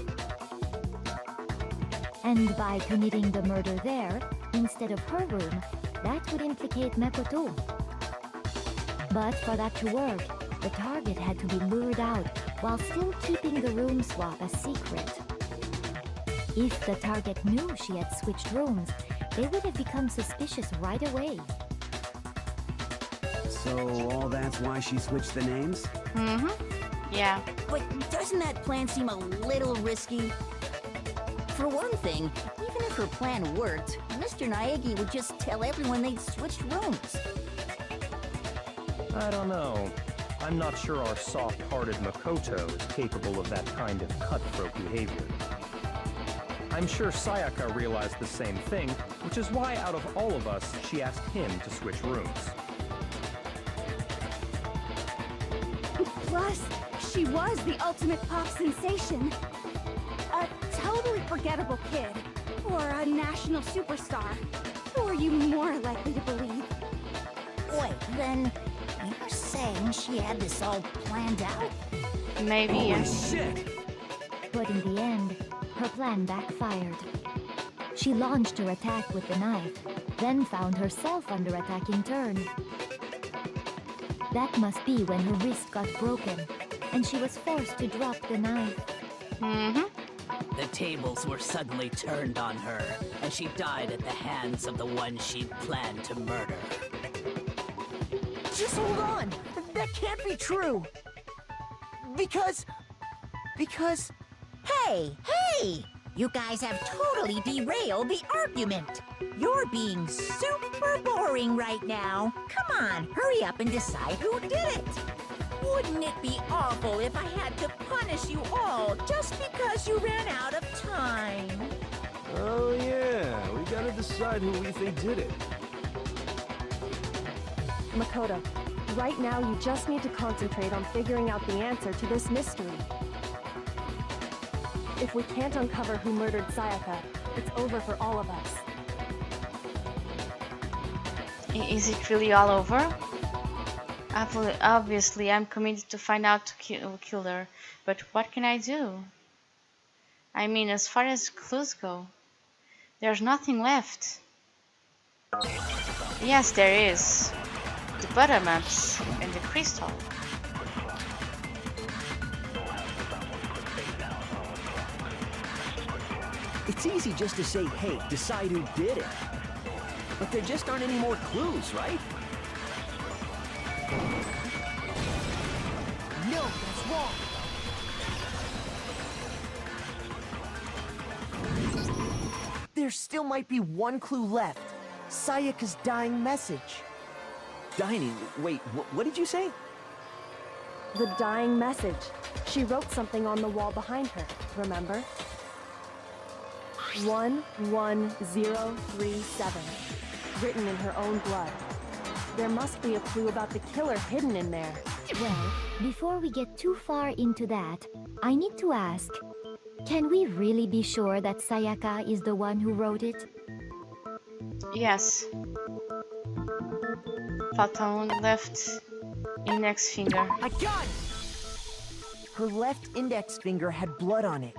And by committing the murder there, instead of her room, that would implicate Makoto. But for that to work, the target had to be lured out while still keeping the room swap a secret. If the target knew she had switched rooms, they would have become suspicious right away. So all that's why she switched the names? Yeah. But doesn't that plan seem a little risky? For one thing, even if her plan worked, Mr. Naegi would just tell everyone they'd switched rooms. I don't know. I'm not sure our soft-hearted Makoto is capable of that kind of cutthroat behavior. I'm sure Sayaka realized the same thing, which is why out of all of us, she asked him to switch rooms. Plus, she was the ultimate pop sensation. A totally forgettable kid. Or a national superstar. Who are you more likely to believe? Wait, then you're saying she had this all planned out? Maybe, yes. But in the end, her plan backfired. She launched her attack with the knife, then found herself under attack in turn. That must be when her wrist got broken, and she was forced to drop the knife. The tables were suddenly turned on her, and she died at the hands of the one she'd planned to murder. Just hold on! That can't be true! Because... Hey! You guys have totally derailed the argument. You're being super boring right now. Come on, hurry up and decide who did it. Wouldn't it be awful if I had to punish you all just because you ran out of time? Oh yeah, we gotta decide who we think did it. Makoto, right now you just need to concentrate on figuring out the answer to this mystery. If we can't uncover who murdered Sayaka, it's over for all of us. Is it really all over? Obviously, I'm committed to find out who killed her, but what can I do? I mean, as far as clues go, there's nothing left. Yes, there is. The butter maps and the crystal. It's easy just to say, hey, decide who did it. But there just aren't any more clues, right? No, that's wrong! There still might be one clue left. Sayaka's dying message. Dying? Wait, what did you say? The dying message. She wrote something on the wall behind her, remember? 11037, written in her own blood. There must be a clue about the killer hidden in there. Well, before we get too far into that, I need to ask, can we really be sure that Sayaka is the one who wrote it? Yes. Photon left index finger. I got it! Her left index finger had blood on it.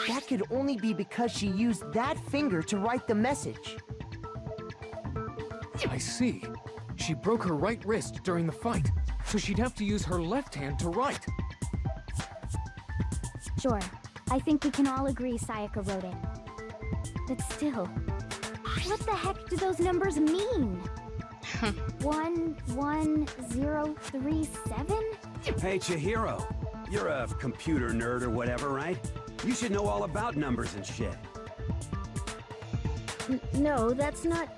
That could only be because she used that finger to write the message. I see. She broke her right wrist during the fight, so she'd have to use her left hand to write. Sure. I think we can all agree Sayaka wrote it. But still, what the heck do those numbers mean? 11037? Hey, Chihiro. You're a computer nerd or whatever, right? You should know all about numbers and shit. No, that's not...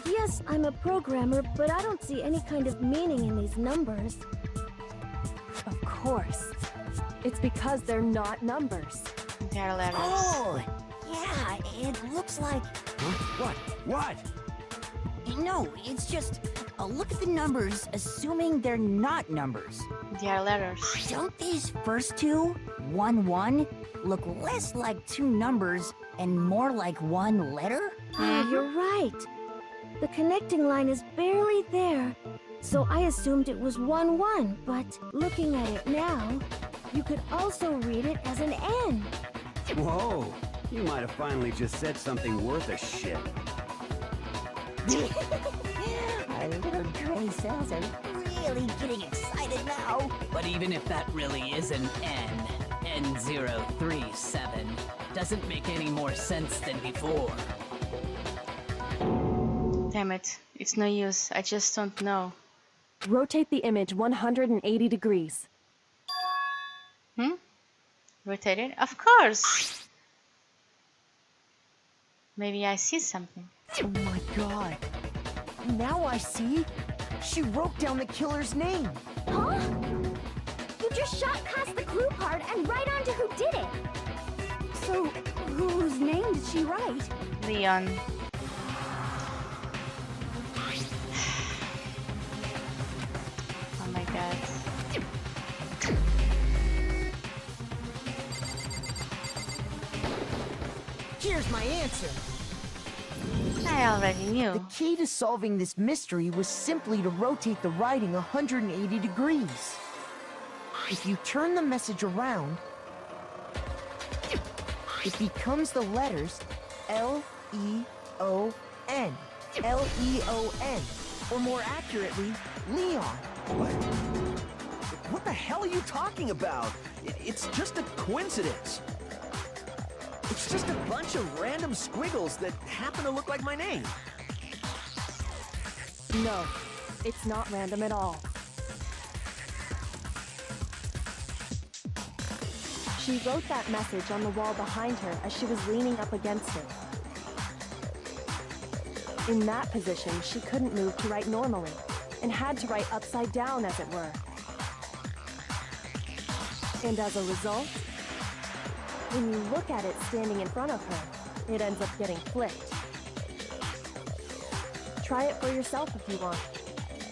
Yes, I'm a programmer, but I don't see any kind of meaning in these numbers. Of course. It's because they're not numbers. They're letters. Oh, yeah, it looks like... Huh? What? No, it's just, look at the numbers, assuming they're not numbers. They are letters. Don't these first two, 1, 1, look less like two numbers and more like one letter? You're right. The connecting line is barely there, so I assumed it was 1, 1, but looking at it now, you could also read it as an N. Whoa, you might have finally just said something worth a shit. Our little gray cells are really getting excited now. But even if that really is an N, N037, doesn't make any more sense than before. Damn it, it's no use, I just don't know. Rotate the image 180 degrees. Rotate it? Of course! Maybe I see something. Oh my god. Now I see. She wrote down the killer's name. Huh? You just shot past the clue part and right onto who did it. So, whose name did she write? Leon. Oh my god. Here's my answer. I already knew. The key to solving this mystery was simply to rotate the writing 180 degrees. If you turn the message around, it becomes the letters L-E-O-N. L-E-O-N. Or more accurately, Leon. What? What the hell are you talking about? It's just a coincidence. It's just a bunch of random squiggles that happen to look like my name. No, it's not random at all. She wrote that message on the wall behind her as she was leaning up against it. In that position, she couldn't move to write normally, and had to write upside down, as it were. And as a result, when you look at it standing in front of her, it ends up getting flipped. Try it for yourself if you want.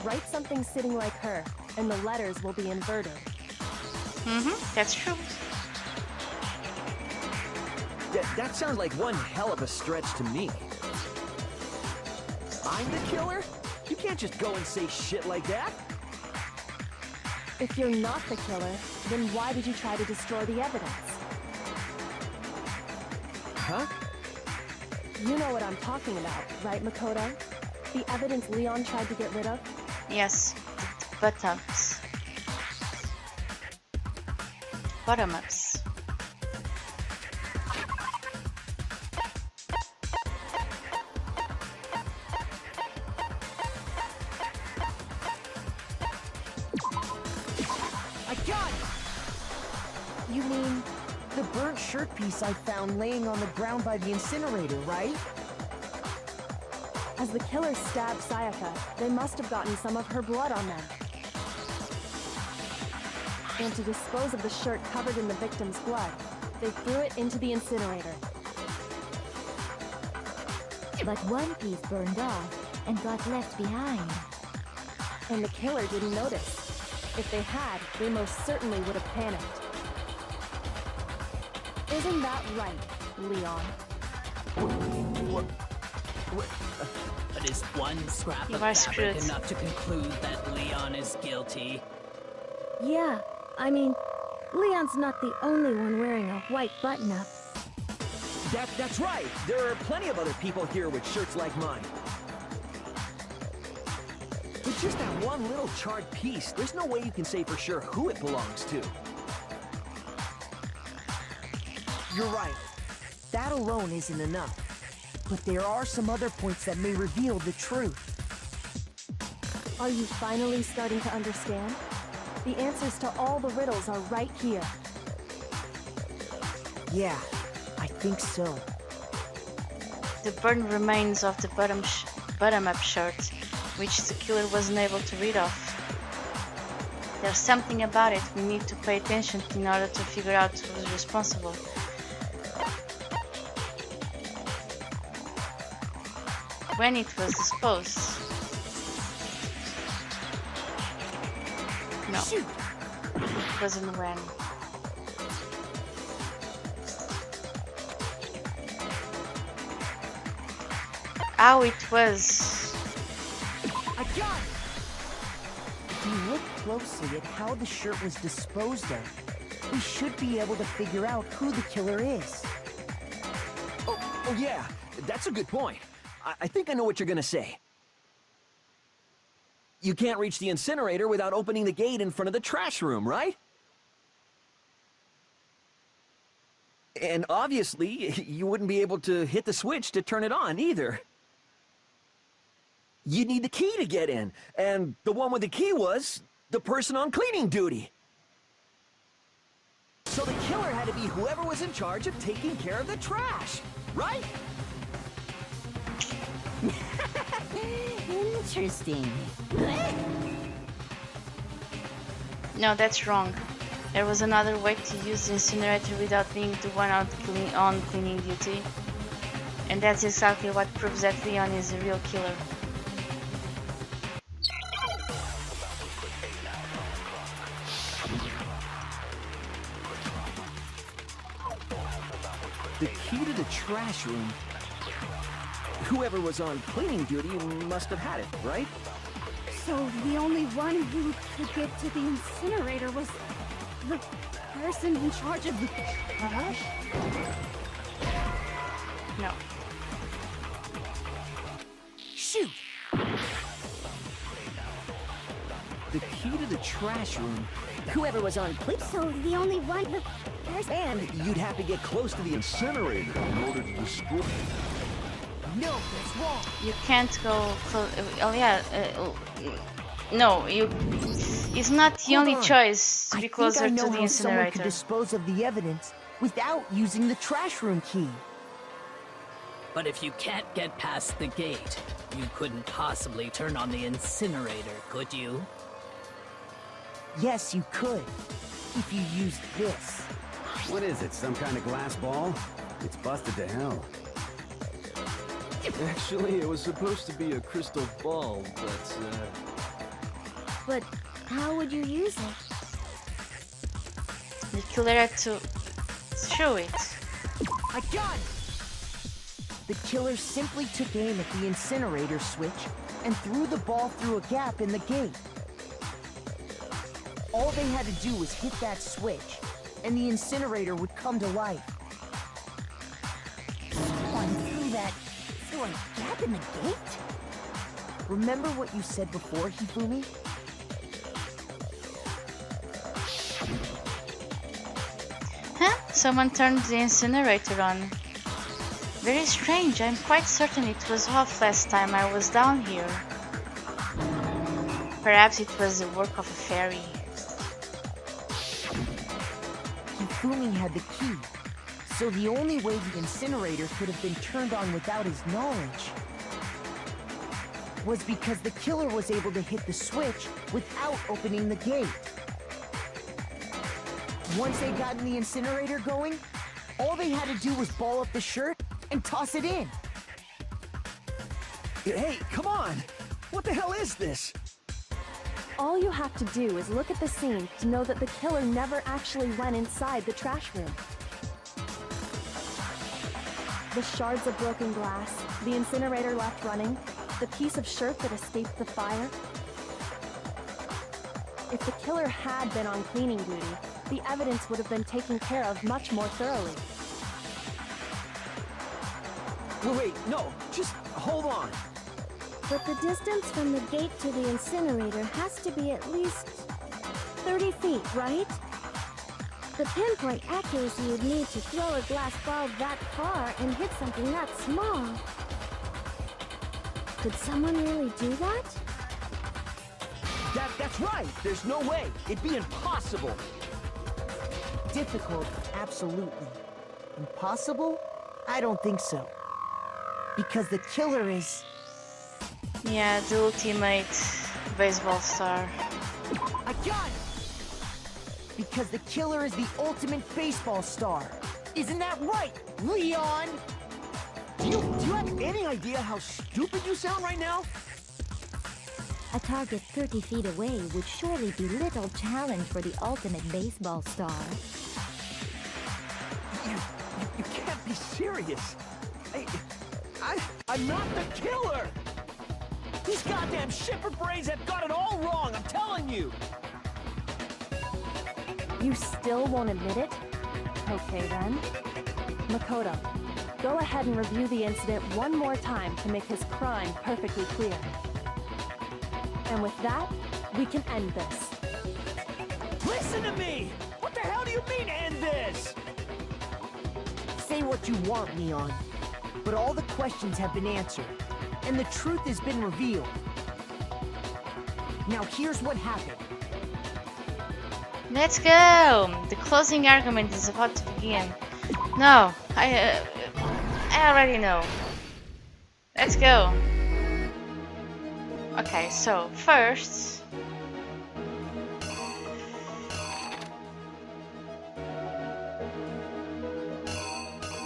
Write something sitting like her, and the letters will be inverted. That's true. That sounds like one hell of a stretch to me. I'm the killer? You can't just go and say shit like that. If you're not the killer, then why did you try to destroy the evidence? Huh? You know what I'm talking about, right, Makoto? The evidence Leon tried to get rid of? Yes, the bottom-ups. Bottom-ups. I got it! You mean the burnt shirt piece I found laying on the ground by the incinerator, right? As the killer stabbed Sayaka, they must have gotten some of her blood on them. And to dispose of the shirt covered in the victim's blood, they threw it into the incinerator. But one piece burned off and got left behind. And the killer didn't notice. If they had, they most certainly would have panicked. Isn't that right, Leon? But is one scrap You of are fabric screwed. enough to conclude that Leon is guilty? Yeah, I mean, Leon's not the only one wearing a white button-up. That's right. There are plenty of other people here with shirts like mine. With just that one little charred piece, there's no way you can say for sure who it belongs to. You're right. That alone isn't enough. But there are some other points that may reveal the truth. Are you finally starting to understand? The answers to all the riddles are right here. Yeah, I think so. The burned remains of the bottom-up shirt, which the killer wasn't able to read off. There's something about it we need to pay attention to in order to figure out who's responsible. when it was disposed. No, it wasn't when. How it was. I got it! If you look closely at how the shirt was disposed of, we should be able to figure out who the killer is. Oh yeah, that's a good point. I think I know what you're gonna say. You can't reach the incinerator without opening the gate in front of the trash room, right? And obviously, you wouldn't be able to hit the switch to turn it on either. You need the key to get in, and the one with the key was the person on cleaning duty. So the killer had to be whoever was in charge of taking care of the trash, right? Interesting. No, that's wrong. There was another way to use the incinerator without being the one on cleaning duty. And that's exactly what proves that Leon is a real killer. The key to the trash room. Whoever was on cleaning duty must have had it, right? So the only one who could get to the incinerator was the person in charge of the trash? No. Shoot! The key to the trash room. Whoever was on clean. So the only one who... And you'd have to get close to the incinerator in order to destroy. No, that's wrong. You can't go close. Oh yeah. No, you. It's not the only choice to be closer to the Someone incinerator. could dispose of the evidence without using the trash room key. But if you can't get past the gate, you couldn't possibly turn on the incinerator, could you? Yes, you could. If you used this. What is it, some kind of glass ball? It's busted to hell. Actually, it was supposed to be a crystal ball, but, But how would you use it? The killer had to show it. I got it! The killer simply took aim at the incinerator switch and threw the ball through a gap in the gate. All they had to do was hit that switch, and the incinerator would come to life. Someone threw a gap in the gate? Remember what you said before, Hifumi? Huh? Someone turned the incinerator on. Very strange. I'm quite certain it was off last time I was down here. Perhaps it was the work of a fairy. Hifumi had the key, so the only way the incinerator could have been turned on without his knowledge was because the killer was able to hit the switch without opening the gate. Once they got the incinerator going, all they had to do was ball up the shirt and toss it in. Hey, come on! What the hell is this? All you have to do is look at the scene to know that the killer never actually went inside the trash room. The shards of broken glass, the incinerator left running, the piece of shirt that escaped the fire. If the killer had been on cleaning duty, the evidence would have been taken care of much more thoroughly. Wait, no, just hold on. But the distance from the gate to the incinerator has to be at least 30 feet, right? The pinpoint accuracy you'd need to throw a glass ball that far and hit something that small. Could someone really do that? That's right! There's no way! It'd be impossible! Difficult, absolutely. Impossible? I don't think so. Because the killer is... Yeah, the ultimate baseball star. I got it! Because the killer is the ultimate baseball star. Isn't that right, Leon? Do you have any idea how stupid you sound right now? A target 30 feet away would surely be little challenge for the ultimate baseball star. You can't be serious. I'm not the killer! These goddamn shipper brains have got it all wrong, I'm telling you! You still won't admit it? Okay then. Makoto, go ahead and review the incident one more time to make his crime perfectly clear. And with that, we can end this. Listen to me! What the hell do you mean, end this? Say what you want, Neon, but all the questions have been answered, and the truth has been revealed. Now here's what happened. Let's go! The closing argument is about to begin. No, I already know. Let's go. Okay, so first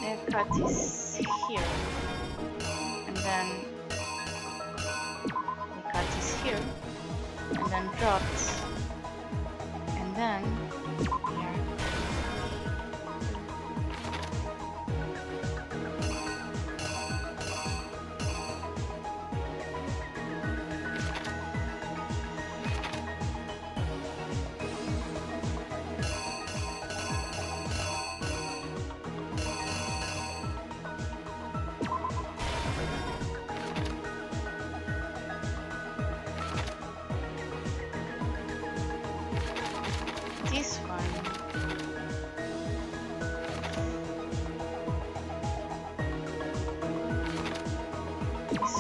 I've got this here, and then we got this here, and then dropped, and then here. This one. This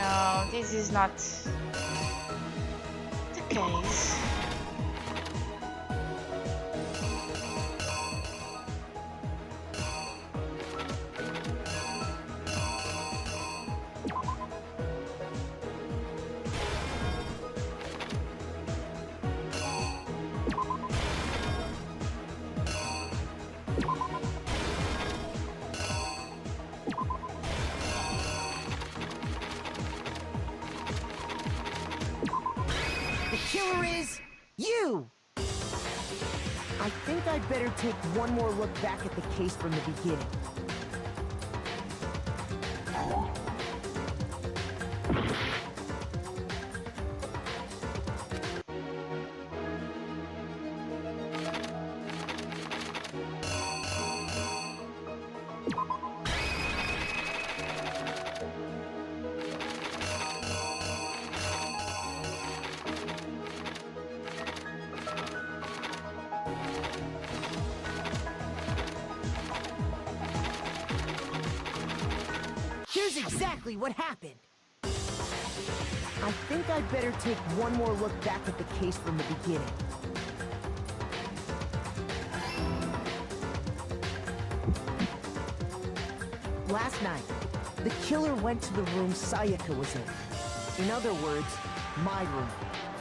no, this is not the case. The killer is you! I think I'd better take one more look back at the case from the beginning. Here's exactly what happened. I think I'd better take one more look back at the case from the beginning. Last night, the killer went to the room Sayaka was in. In other words, my room.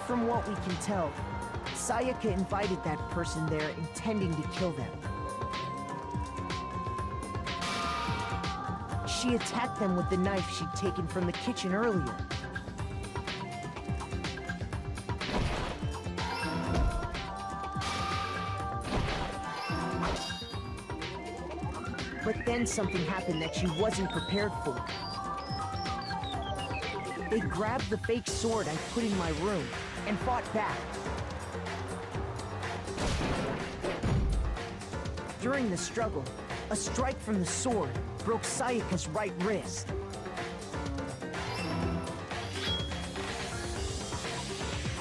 From what we can tell, Sayaka invited that person there intending to kill them. She attacked them with the knife she'd taken from the kitchen earlier. But then something happened that she wasn't prepared for. They grabbed the fake sword I put in my room and fought back. During the struggle, a strike from the sword broke Sayaka's right wrist.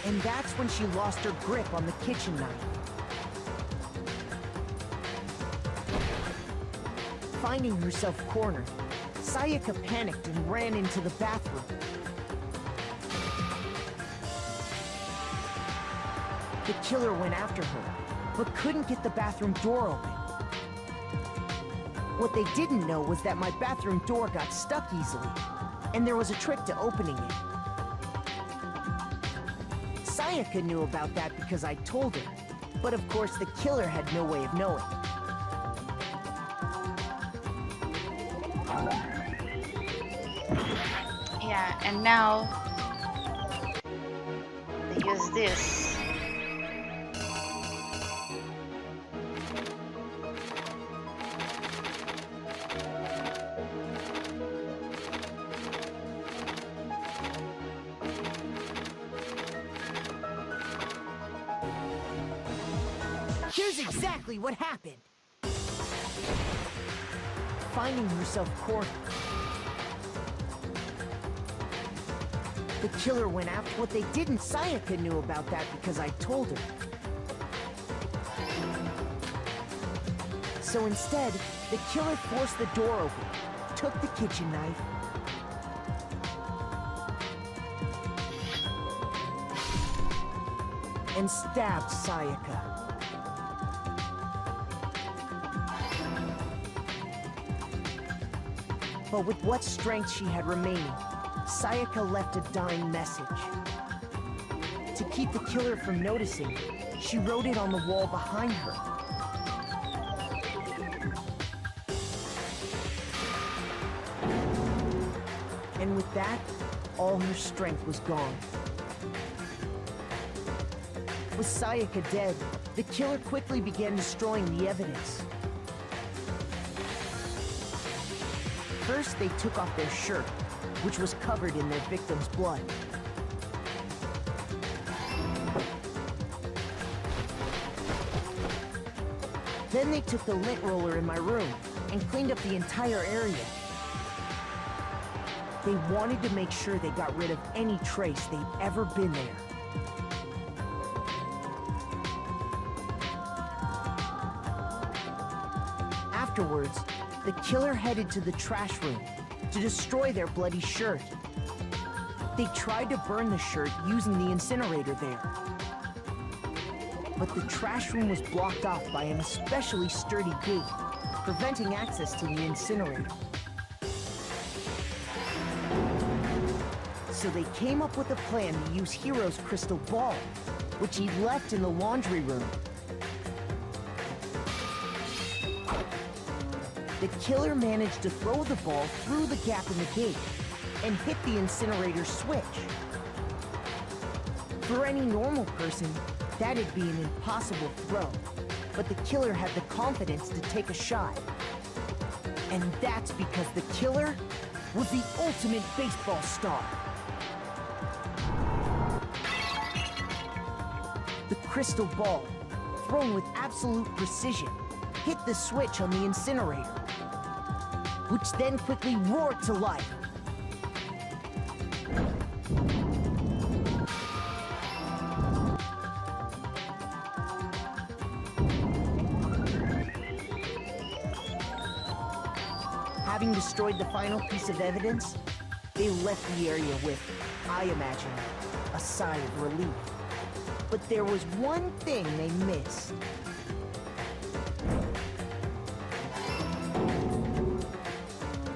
And that's when she lost her grip on the kitchen knife. Finding herself cornered, Sayaka panicked and ran into the bathroom. The killer went after her, but couldn't get the bathroom door open. What they didn't know was that my bathroom door got stuck easily, and there was a trick to opening it. Sayaka knew about that because I told her, but of course the killer had no way of knowing. Yeah, and now they use this. Here's exactly what happened. Finding herself cornered, the killer went after what they didn't. Sayaka knew about that because I told her. So instead, the killer forced the door open, took the kitchen knife, and stabbed Sayaka. But with what strength she had remaining, Sayaka left a dying message. To keep the killer from noticing, she wrote it on the wall behind her. And with that, all her strength was gone. With Sayaka dead, the killer quickly began destroying the evidence. First, they took off their shirt, which was covered in their victim's blood. Then they took the lint roller in my room and cleaned up the entire area. They wanted to make sure they got rid of any trace they'd ever been there. Afterwards, the killer headed to the trash room to destroy their bloody shirt. They tried to burn the shirt using the incinerator there. But the trash room was blocked off by an especially sturdy gate, preventing access to the incinerator. So they came up with a plan to use Hiro's crystal ball, which he'd left in the laundry room. The killer managed to throw the ball through the gap in the gate and hit the incinerator switch. For any normal person, that'd be an impossible throw, but the killer had the confidence to take a shot. And that's because the killer was the ultimate baseball star. The crystal ball, thrown with absolute precision, hit the switch on the incinerator, which then quickly roared to life. Having destroyed the final piece of evidence, they left the area with, I imagine, a sigh of relief. But there was one thing they missed.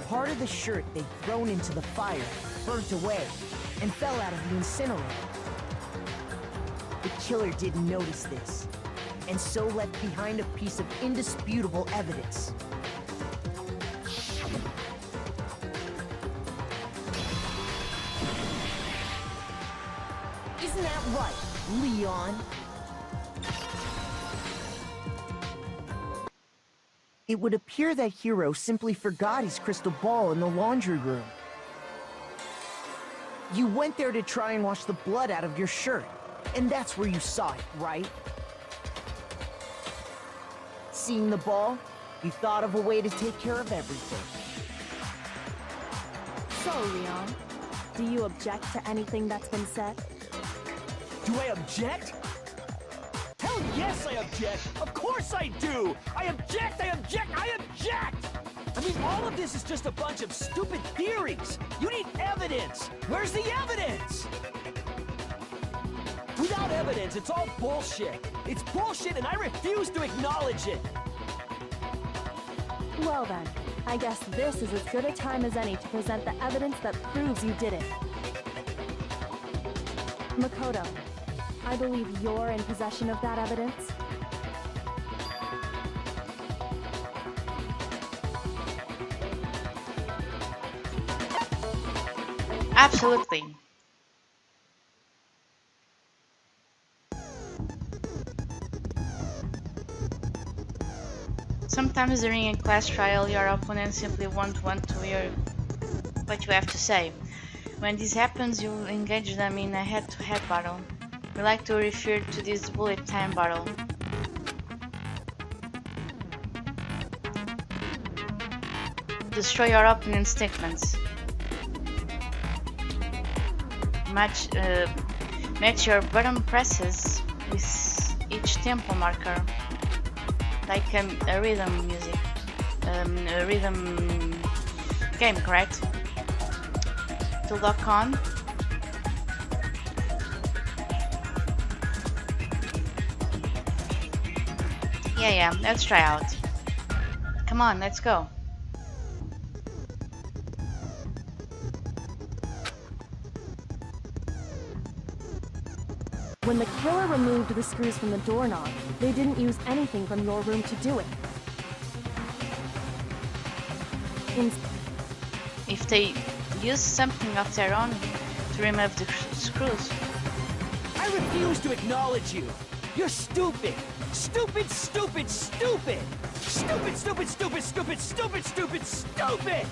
Part of the shirt they'd thrown into the fire burnt away and fell out of the incinerator. The killer didn't notice this, and so left behind a piece of indisputable evidence. Isn't that right, Leon? It would appear that Hiro simply forgot his crystal ball in the laundry room. You went there to try and wash the blood out of your shirt, and that's where you saw it, right? Seeing the ball, you thought of a way to take care of everything. So, Leon, do you object to anything that's been said? Do I object? Hell yes, I object! Of course I do! I object! I object! I object! I mean, all of this is just a bunch of stupid theories! You need evidence! Where's the evidence? Without evidence, it's all bullshit. It's bullshit and I refuse to acknowledge it. Well then, I guess this is as good a time as any to present the evidence that proves you did it. Makoto, I believe you're in possession of that evidence. Absolutely. Sometimes during a class trial, your opponent simply won't want to hear what you have to say. When this happens, you engage them in a head-to-head battle. We like to refer to this bullet time battle. Destroy your opponent's statements. Match your button presses with each tempo marker, like a rhythm music, a rhythm game, correct? To lock on. Yeah, let's try out. Come on, let's go. When the killer removed the screws from the doorknob, they didn't use anything from your room to do it. If they use something of their own to remove the screws. I refuse to acknowledge you. You're stupid. Stupid, stupid, stupid. Stupid, stupid, stupid, stupid, stupid, stupid, stupid.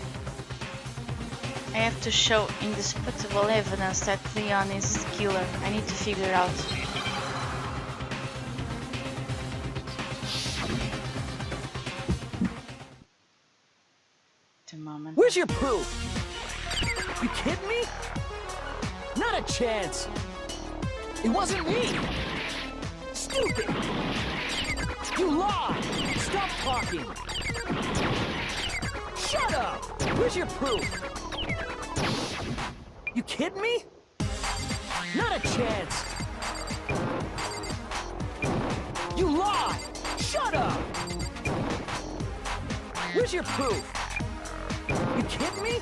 I have to show indisputable evidence that Leon is the killer. I need to figure it out. The moment. Where's your proof? You kidding me? Not a chance. It wasn't me. Stupid. You lied. Stop talking. Shut up. Where's your proof? You kidding me? Not a chance. You lie. Shut up. Where's your proof? You kidding me?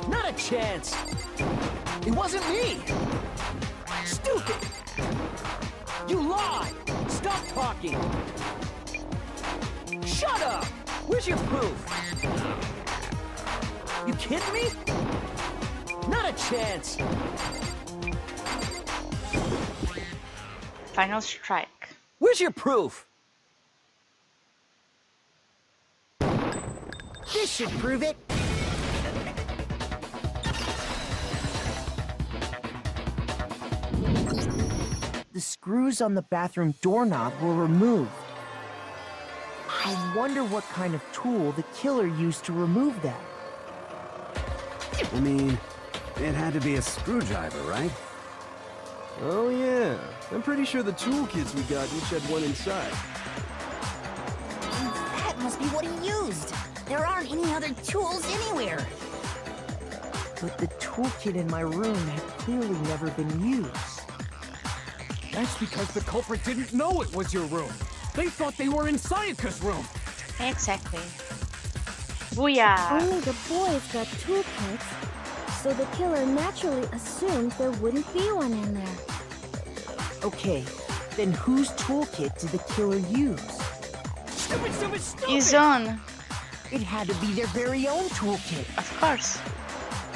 Not a chance. It wasn't me. Stupid. You lied. Stop talking. Shut up. Where's your proof? You kidding me? Not a chance. Final strike. Where's your proof? This should prove it. The screws on the bathroom doorknob were removed. I wonder what kind of tool the killer used to remove that. I mean, it had to be a screwdriver, right? Oh yeah, I'm pretty sure the toolkits we got each had one inside. That must be what he used. There aren't any other tools anywhere. But the toolkit in my room had clearly never been used. That's because the culprit didn't know it was your room. They thought they were in Sayaka's room. Exactly. Booyah! Only the boys got toolkits, so the killer naturally assumed there wouldn't be one in there. Okay, then whose toolkit did the killer use? Stupid, stupid, stupid! His own. It had to be their very own toolkit. Of course.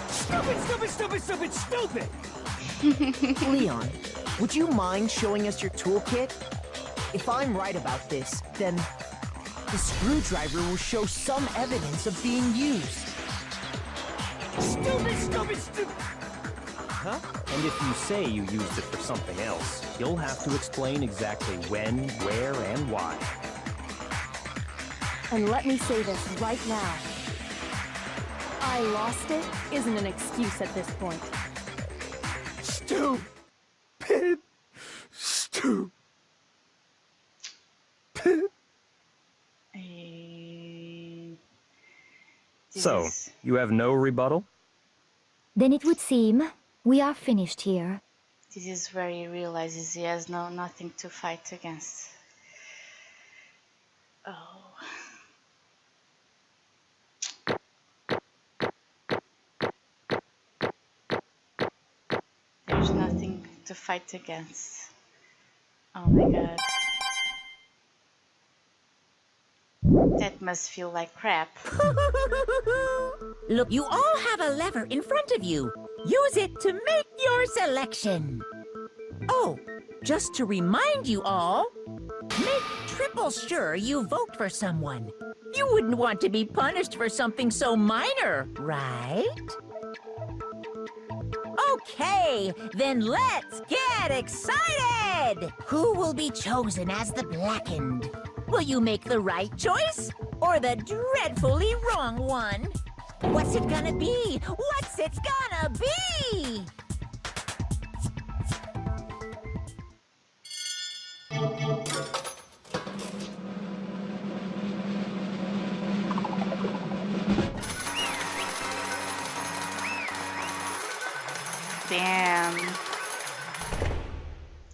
Stupid, stupid, stupid, stupid, stupid! Leon, would you mind showing us your toolkit? If I'm right about this, then the screwdriver will show some evidence of being used. Stupid, stupid, stupid! Huh? And if you say you used it for something else, you'll have to explain exactly when, where, and why. And let me say this right now. I lost it isn't an excuse at this point. Stupid. Stupid. So, you have no rebuttal? Then it would seem we are finished here. This is where he realizes he has nothing to fight against. Oh. There's nothing to fight against. Oh my god. That must feel like crap. Look, you all have a lever in front of you. Use it to make your selection. Oh, just to remind you all, make triple sure you vote for someone. You wouldn't want to be punished for something so minor, right? Okay, then let's get excited! Who will be chosen as the Blackened? Will you make the right choice or the dreadfully wrong one? What's it gonna be? What's it gonna be? Damn.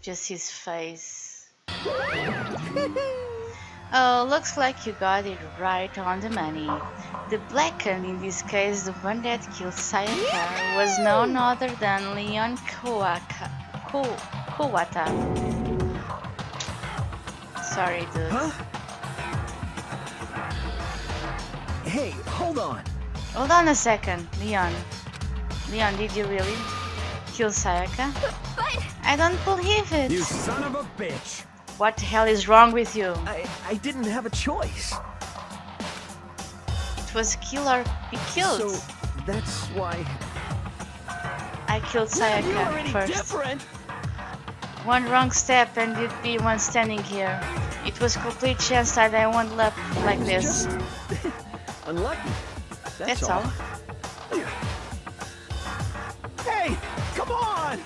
Just his face. Oh, looks like you got it right on the money. The Blackened, in this case the one that killed Sayaka, was none other than Leon Kawata. Sorry, dude. Huh? Hey, hold on. Hold on a second, Leon. Leon, did you really kill Sayaka? But I don't believe it. You son of a bitch! What the hell is wrong with you? I didn't have a choice. It was kill or be killed. So that's why. I killed Sayaka You're already first. different. One wrong step and you'd be one standing here. It was complete chance that I won't up like this. Just unlucky. That's all. Hey, come on!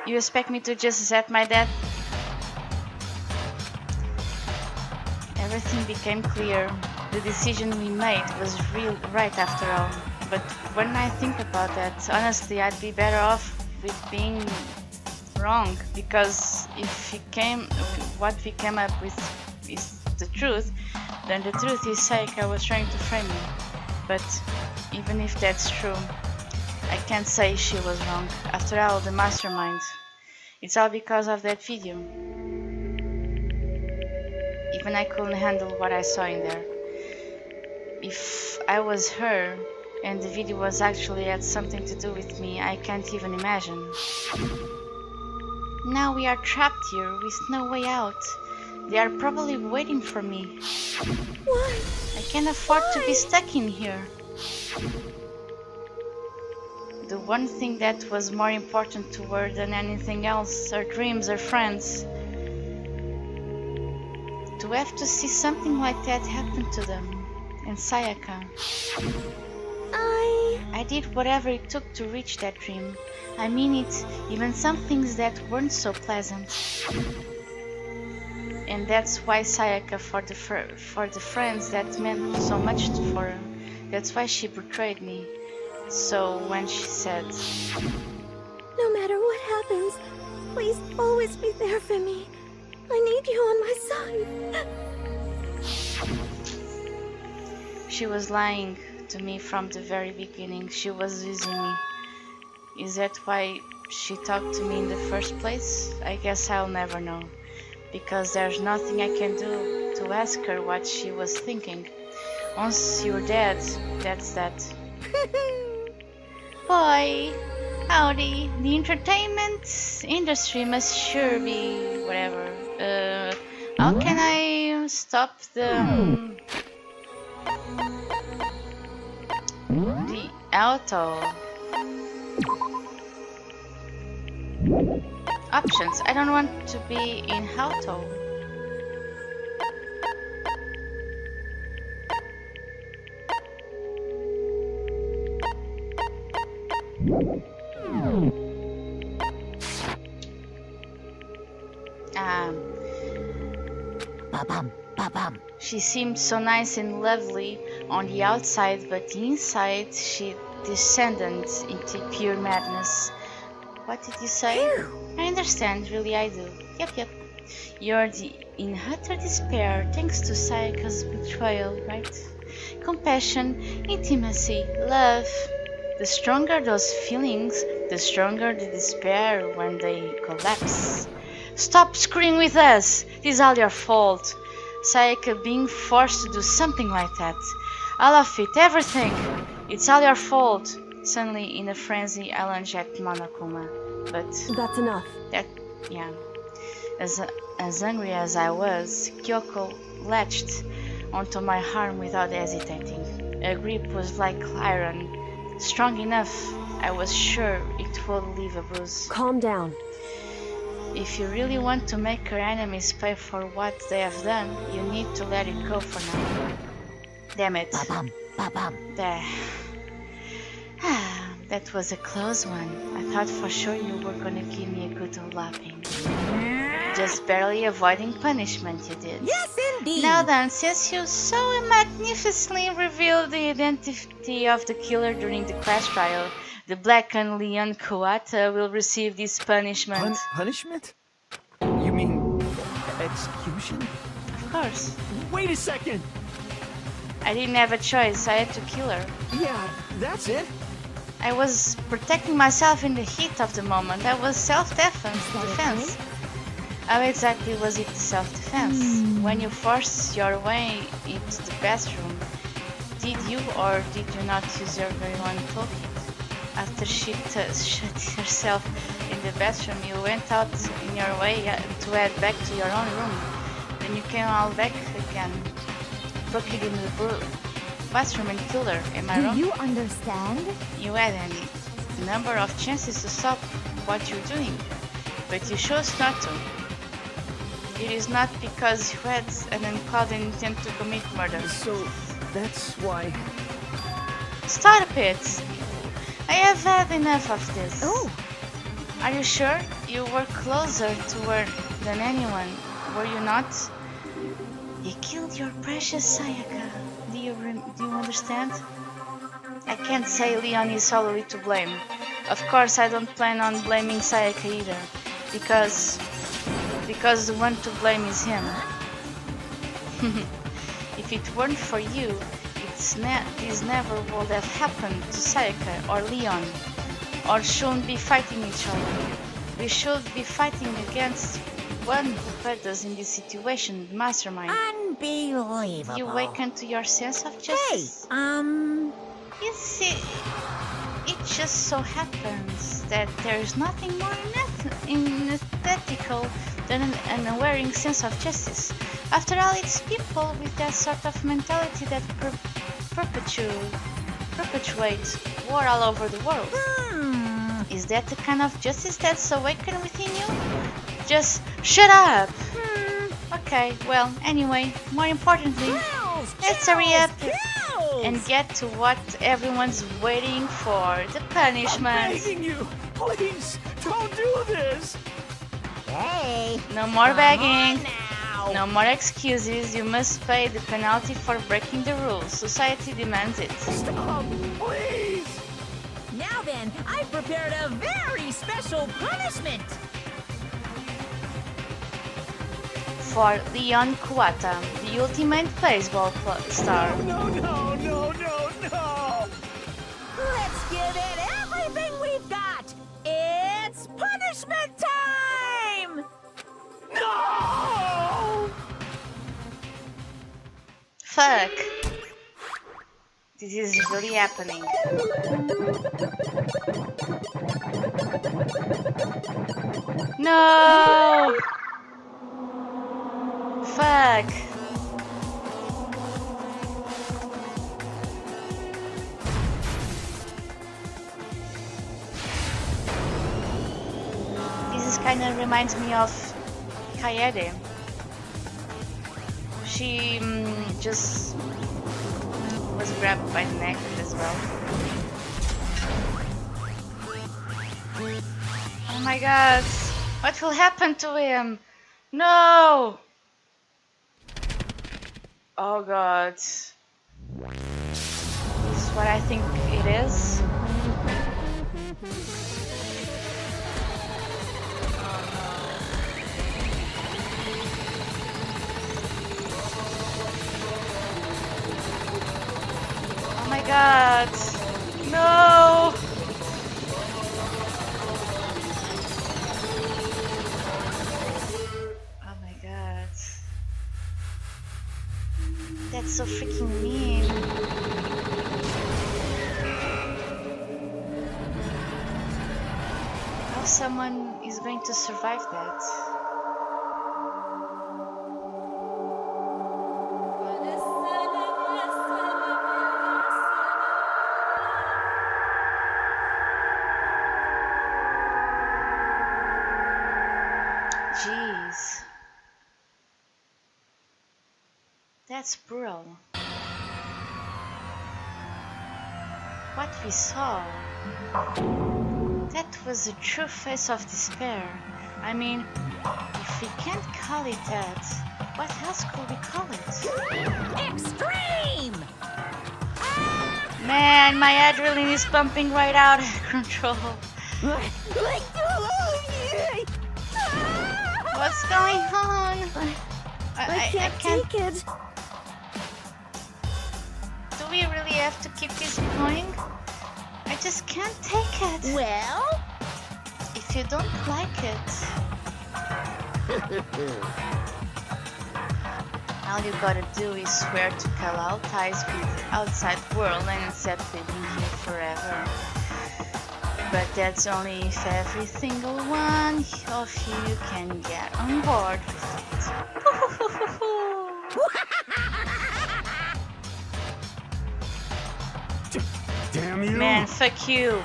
You expect me to just accept my death? Everything became clear. The decision we made was real right after all. But when I think about that, honestly, I'd be better off with being wrong, because if what we came up with is the truth, then the truth is Sayaka was trying to frame me. But even if that's true, I can't say she was wrong. After all, the mastermind. It's all because of that video. Even I couldn't handle what I saw in there. If I was her and the video was actually had something to do with me, I can't even imagine. Now we are trapped here with no way out. They are probably waiting for me. why? I can't afford to be stuck in here. The one thing that was more important to her than anything else, her dreams, her friends. To have to see something like that happen to them. And Sayaka. I did whatever it took to reach that dream. I mean it, even some things that weren't so pleasant. And that's why Sayaka, for the friends that meant so much for her, that's why she betrayed me. So when she said, No matter what happens, please always be there for me. I need you on my side. she was lying to me from the very beginning. She was using me. Is that why she talked to me in the first place? I guess I'll never know. Because there's nothing I can do to ask her what she was thinking. Once you're dead, that's that. Boy, howdy. The entertainment industry must sure be whatever. How can I stop the auto options? I don't want to be in auto. She seemed so nice and lovely on the outside, but inside she descended into pure madness. What did you say? I understand, really I do. Yep. You're in utter despair thanks to Sayaka's betrayal, right? Compassion, intimacy, love. The stronger those feelings, the stronger the despair when they collapse. Stop screwing with us! It is all your fault. Sayaka being forced to do something like that. All of it, everything. It's all your fault. Suddenly, in a frenzy, I lunged at Monokuma. But that's enough. Yeah. As angry as I was, Kyoko latched onto my arm without hesitating. Her grip was like iron, strong enough. I was sure it would leave a bruise. Calm down. If you really want to make your enemies pay for what they have done, you need to let it go for now. Damn it. There. That was a close one. I thought for sure you were gonna give me a good old lapping. Just barely avoiding punishment, you did. Yes, indeed. Now then, since you so magnificently revealed the identity of the killer during the class trial, the blackened Leon Kuwata will receive this punishment. Punishment? You mean execution? Of course. Wait a second! I didn't have a choice. I had to kill her. Yeah, that's it. I was protecting myself in the heat of the moment. That was self-defense. How exactly was it self-defense? When you forced your way into the bathroom, did you or did you not use your very own toolkit? After she shut herself in the bathroom, you went out in your way to head back to your own room. Then you came all back again, broke it in the bathroom and killed her. Am I wrong? Do you understand? You had a number of chances to stop what you're doing, but you chose not to. It is not because you had an unclouded intent to commit murder. So, that's why... Stop it! I have had enough of this. Oh! Are you sure? You were closer to her than anyone, were you not? You killed your precious Sayaka. Do you understand? I can't say Leon is solely to blame. Of course, I don't plan on blaming Sayaka either, because the one to blame is him. If it weren't for you, this never would have happened to Sayaka or Leon, or shouldn't be fighting each other. We should be fighting against one who put us in this situation, the mastermind. Unbelievable. You awaken to your sense of justice. You see, it just so happens that there is nothing more unethical than an unwavering sense of justice. After all, it's people with that sort of mentality that perpetuate war all over the world. Is that the kind of justice that's awakened within you? Just shut up! Okay, well, anyway, more importantly, let's hurry up and get to what everyone's waiting for, the punishment. I'm begging you, please, don't do this! Hey! No more begging. No more excuses. You must pay the penalty for breaking the rules. Society demands it. Stop, please! Now then, I've prepared a very special punishment! For Leon Kuwata, the ultimate baseball star. No! Let's give it everything we've got! It's punishment time! No! Fuck. This is really happening. No! Fuck. This kind of reminds me of Kaede. She just was grabbed by the neck as well. Oh my god! What will happen to him? No! Oh god. This is what I think it is. god! No! Oh my god. That's so freaking mean. How someone is going to survive that? Jeez. That's brutal. What we saw, that was the true face of despair. I mean, if we can't call it that, what else could we call it? Extreme! Man, my adrenaline is pumping right out of control. What's going on? I can't take it. Do we really have to keep this going? I just can't take it. Well? If you don't like it... all you gotta do is swear to cut all ties with the outside world and accept living here forever. But that's only if every single one of you can get on board with it. Damn you! Man, fuck you.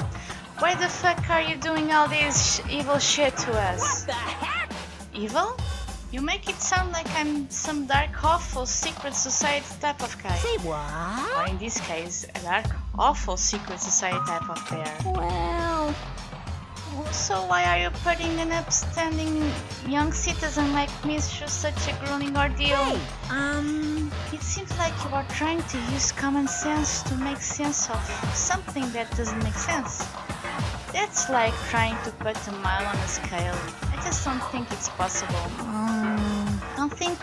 Why the fuck are you doing all this evil shit to us? What the heck? Evil? You make it sound like I'm some dark, awful, secret society type of guy. Say what? Or in this case, a dark, awful, secret society type of bear. Well... So why are you putting an upstanding young citizen like me through such a grueling ordeal? Hey, It seems like you are trying to use common sense to make sense of something that doesn't make sense. That's like trying to put a mile on a scale. I just don't think it's possible. Don't think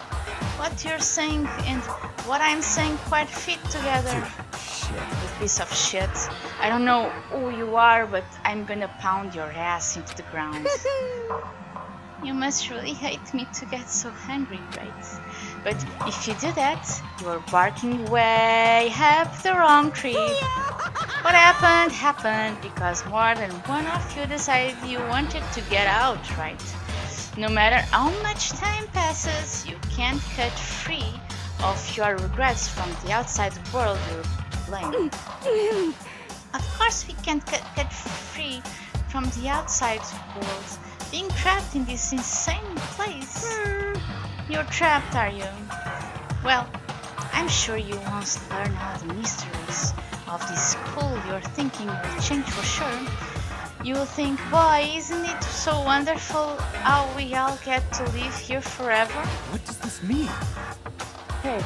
what you're saying and what I'm saying quite fit together. You piece of shit. I don't know who you are, but I'm gonna pound your ass into the ground. You must really hate me to get so angry, right? But if you do that, you're barking way up the wrong tree. What happened, happened because more than one of you decided you wanted to get out, right? No matter how much time passes, you can't cut free of your regrets from the outside world you're playing. Of course we can't get free from the outside world. Being trapped in this insane place. You're trapped, are you? Well, I'm sure you once learn all the mysteries of this school you're thinking will change for sure. You'll think, boy, isn't it so wonderful how we all get to live here forever? What does this mean? Hey.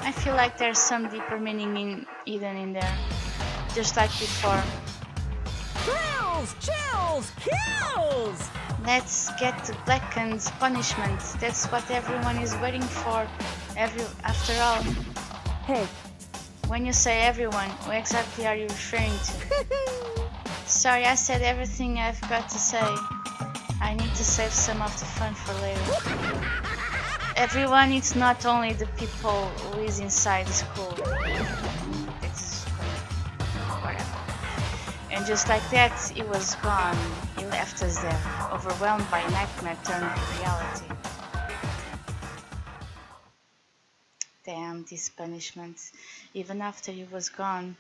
I feel like there's some deeper meaning hidden in there. Just like before. Thrills, chills, kills! Let's get to Blackened's punishment. That's what everyone is waiting for. After all. Hey. When you say everyone, who exactly are you referring to? Sorry, I said everything I've got to say. I need to save some of the fun for later. Everyone is not only the people who is inside the school. It's whatever. And just like that, he was gone. He left us there, overwhelmed by nightmare turned reality. Damn, these punishments. Even after he was gone,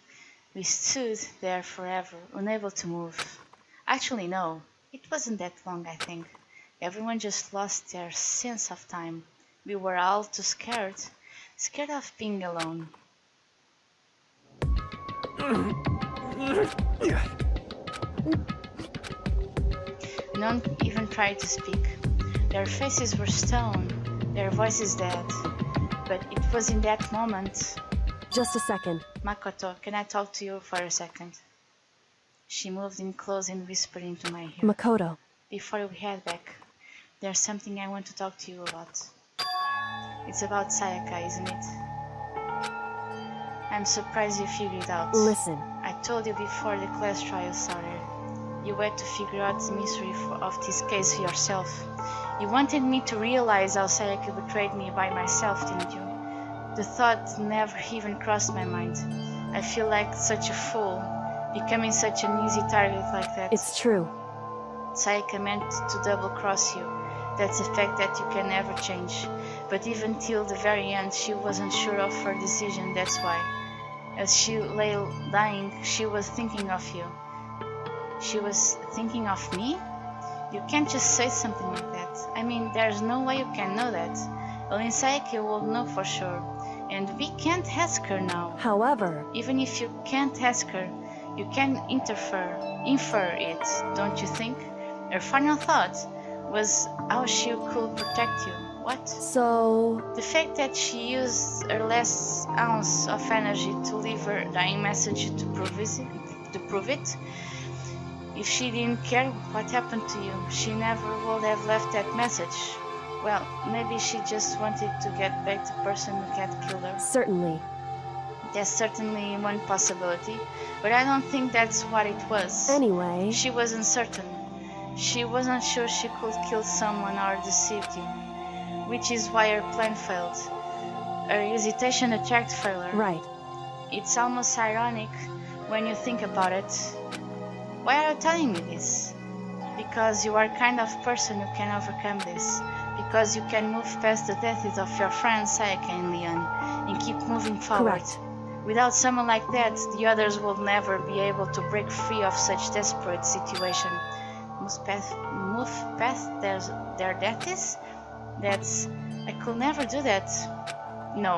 we stood there forever, unable to move. Actually, no, it wasn't that long, I think. Everyone just lost their sense of time. We were all too scared of being alone. None even tried to speak. Their faces were stone, their voices dead. But it was in that moment... Just a second. Makoto, can I talk to you for a second? She moved in close and whispered into my ear. Makoto. Before we head back, there's something I want to talk to you about. It's about Sayaka, isn't it? I'm surprised you figured it out. Listen. I told you before the class trial started. You had to figure out the mystery of this case for yourself. You wanted me to realize how Sayaka betrayed me by myself, didn't you? The thought never even crossed my mind. I feel like such a fool, becoming such an easy target like that. It's true. Sayaka meant to double-cross you. That's a fact that you can never change. But even till the very end, she wasn't sure of her decision, that's why. As she lay dying, she was thinking of you. She was thinking of me? You can't just say something like that. I mean, there's no way you can know that. Only Sayaka will know for sure. And we can't ask her now. However, even if you can't ask her, you can infer it, don't you think? Her final thought was how she could protect you. What? So... The fact that she used her last ounce of energy to leave her dying message to prove it. If she didn't care what happened to you, she never would have left that message. Well, maybe she just wanted to get back the person who had killed her. Certainly. That's certainly one possibility, but I don't think that's what it was. Anyway... She wasn't certain. She wasn't sure she could kill someone or deceive you, which is why her plan failed. Her hesitation attracted failure. Right. It's almost ironic when you think about it. Why are you telling me this? Because you are kind of person who can overcome this. Because you can move past the deaths of your friends Sayaka and Leon and keep moving forward. Correct. Without someone like that, the others will never be able to break free of such desperate situation. Move past their deaths? I could never do that. No.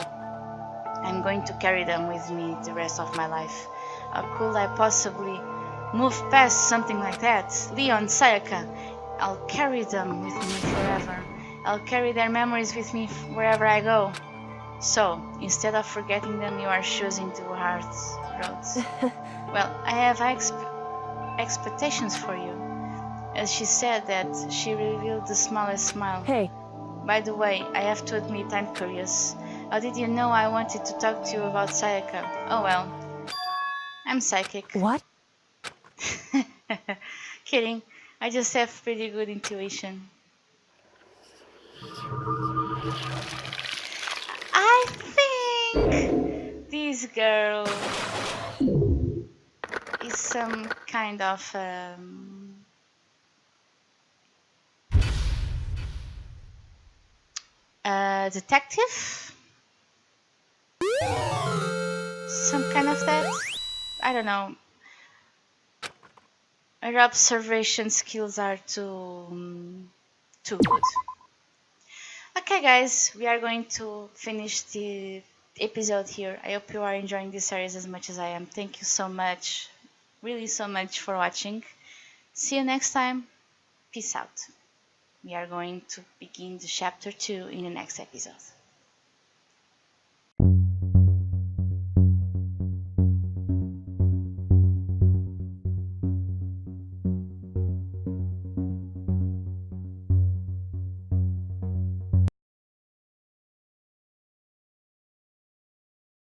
I'm going to carry them with me the rest of my life. How could I possibly move past something like that? Leon, Sayaka, I'll carry them with me forever. I'll carry their memories with me wherever I go. So, instead of forgetting them, you are choosing the hard roads. Well, I have expectations for you. As she said that, she revealed the smallest smile. Hey. By the way, I have to admit I'm curious. How did you know I wanted to talk to you about Sayaka? Oh well, I'm psychic. What? Kidding. I just have pretty good intuition. I think this girl is some kind of detective? Some kind of that? I don't know. Her observation skills are too good. Okay guys, we are going to finish the episode here. I hope you are enjoying this series as much as I am. Thank you so much, really so much for watching. See you next time. Peace out. We are going to begin the chapter 2 in the next episode.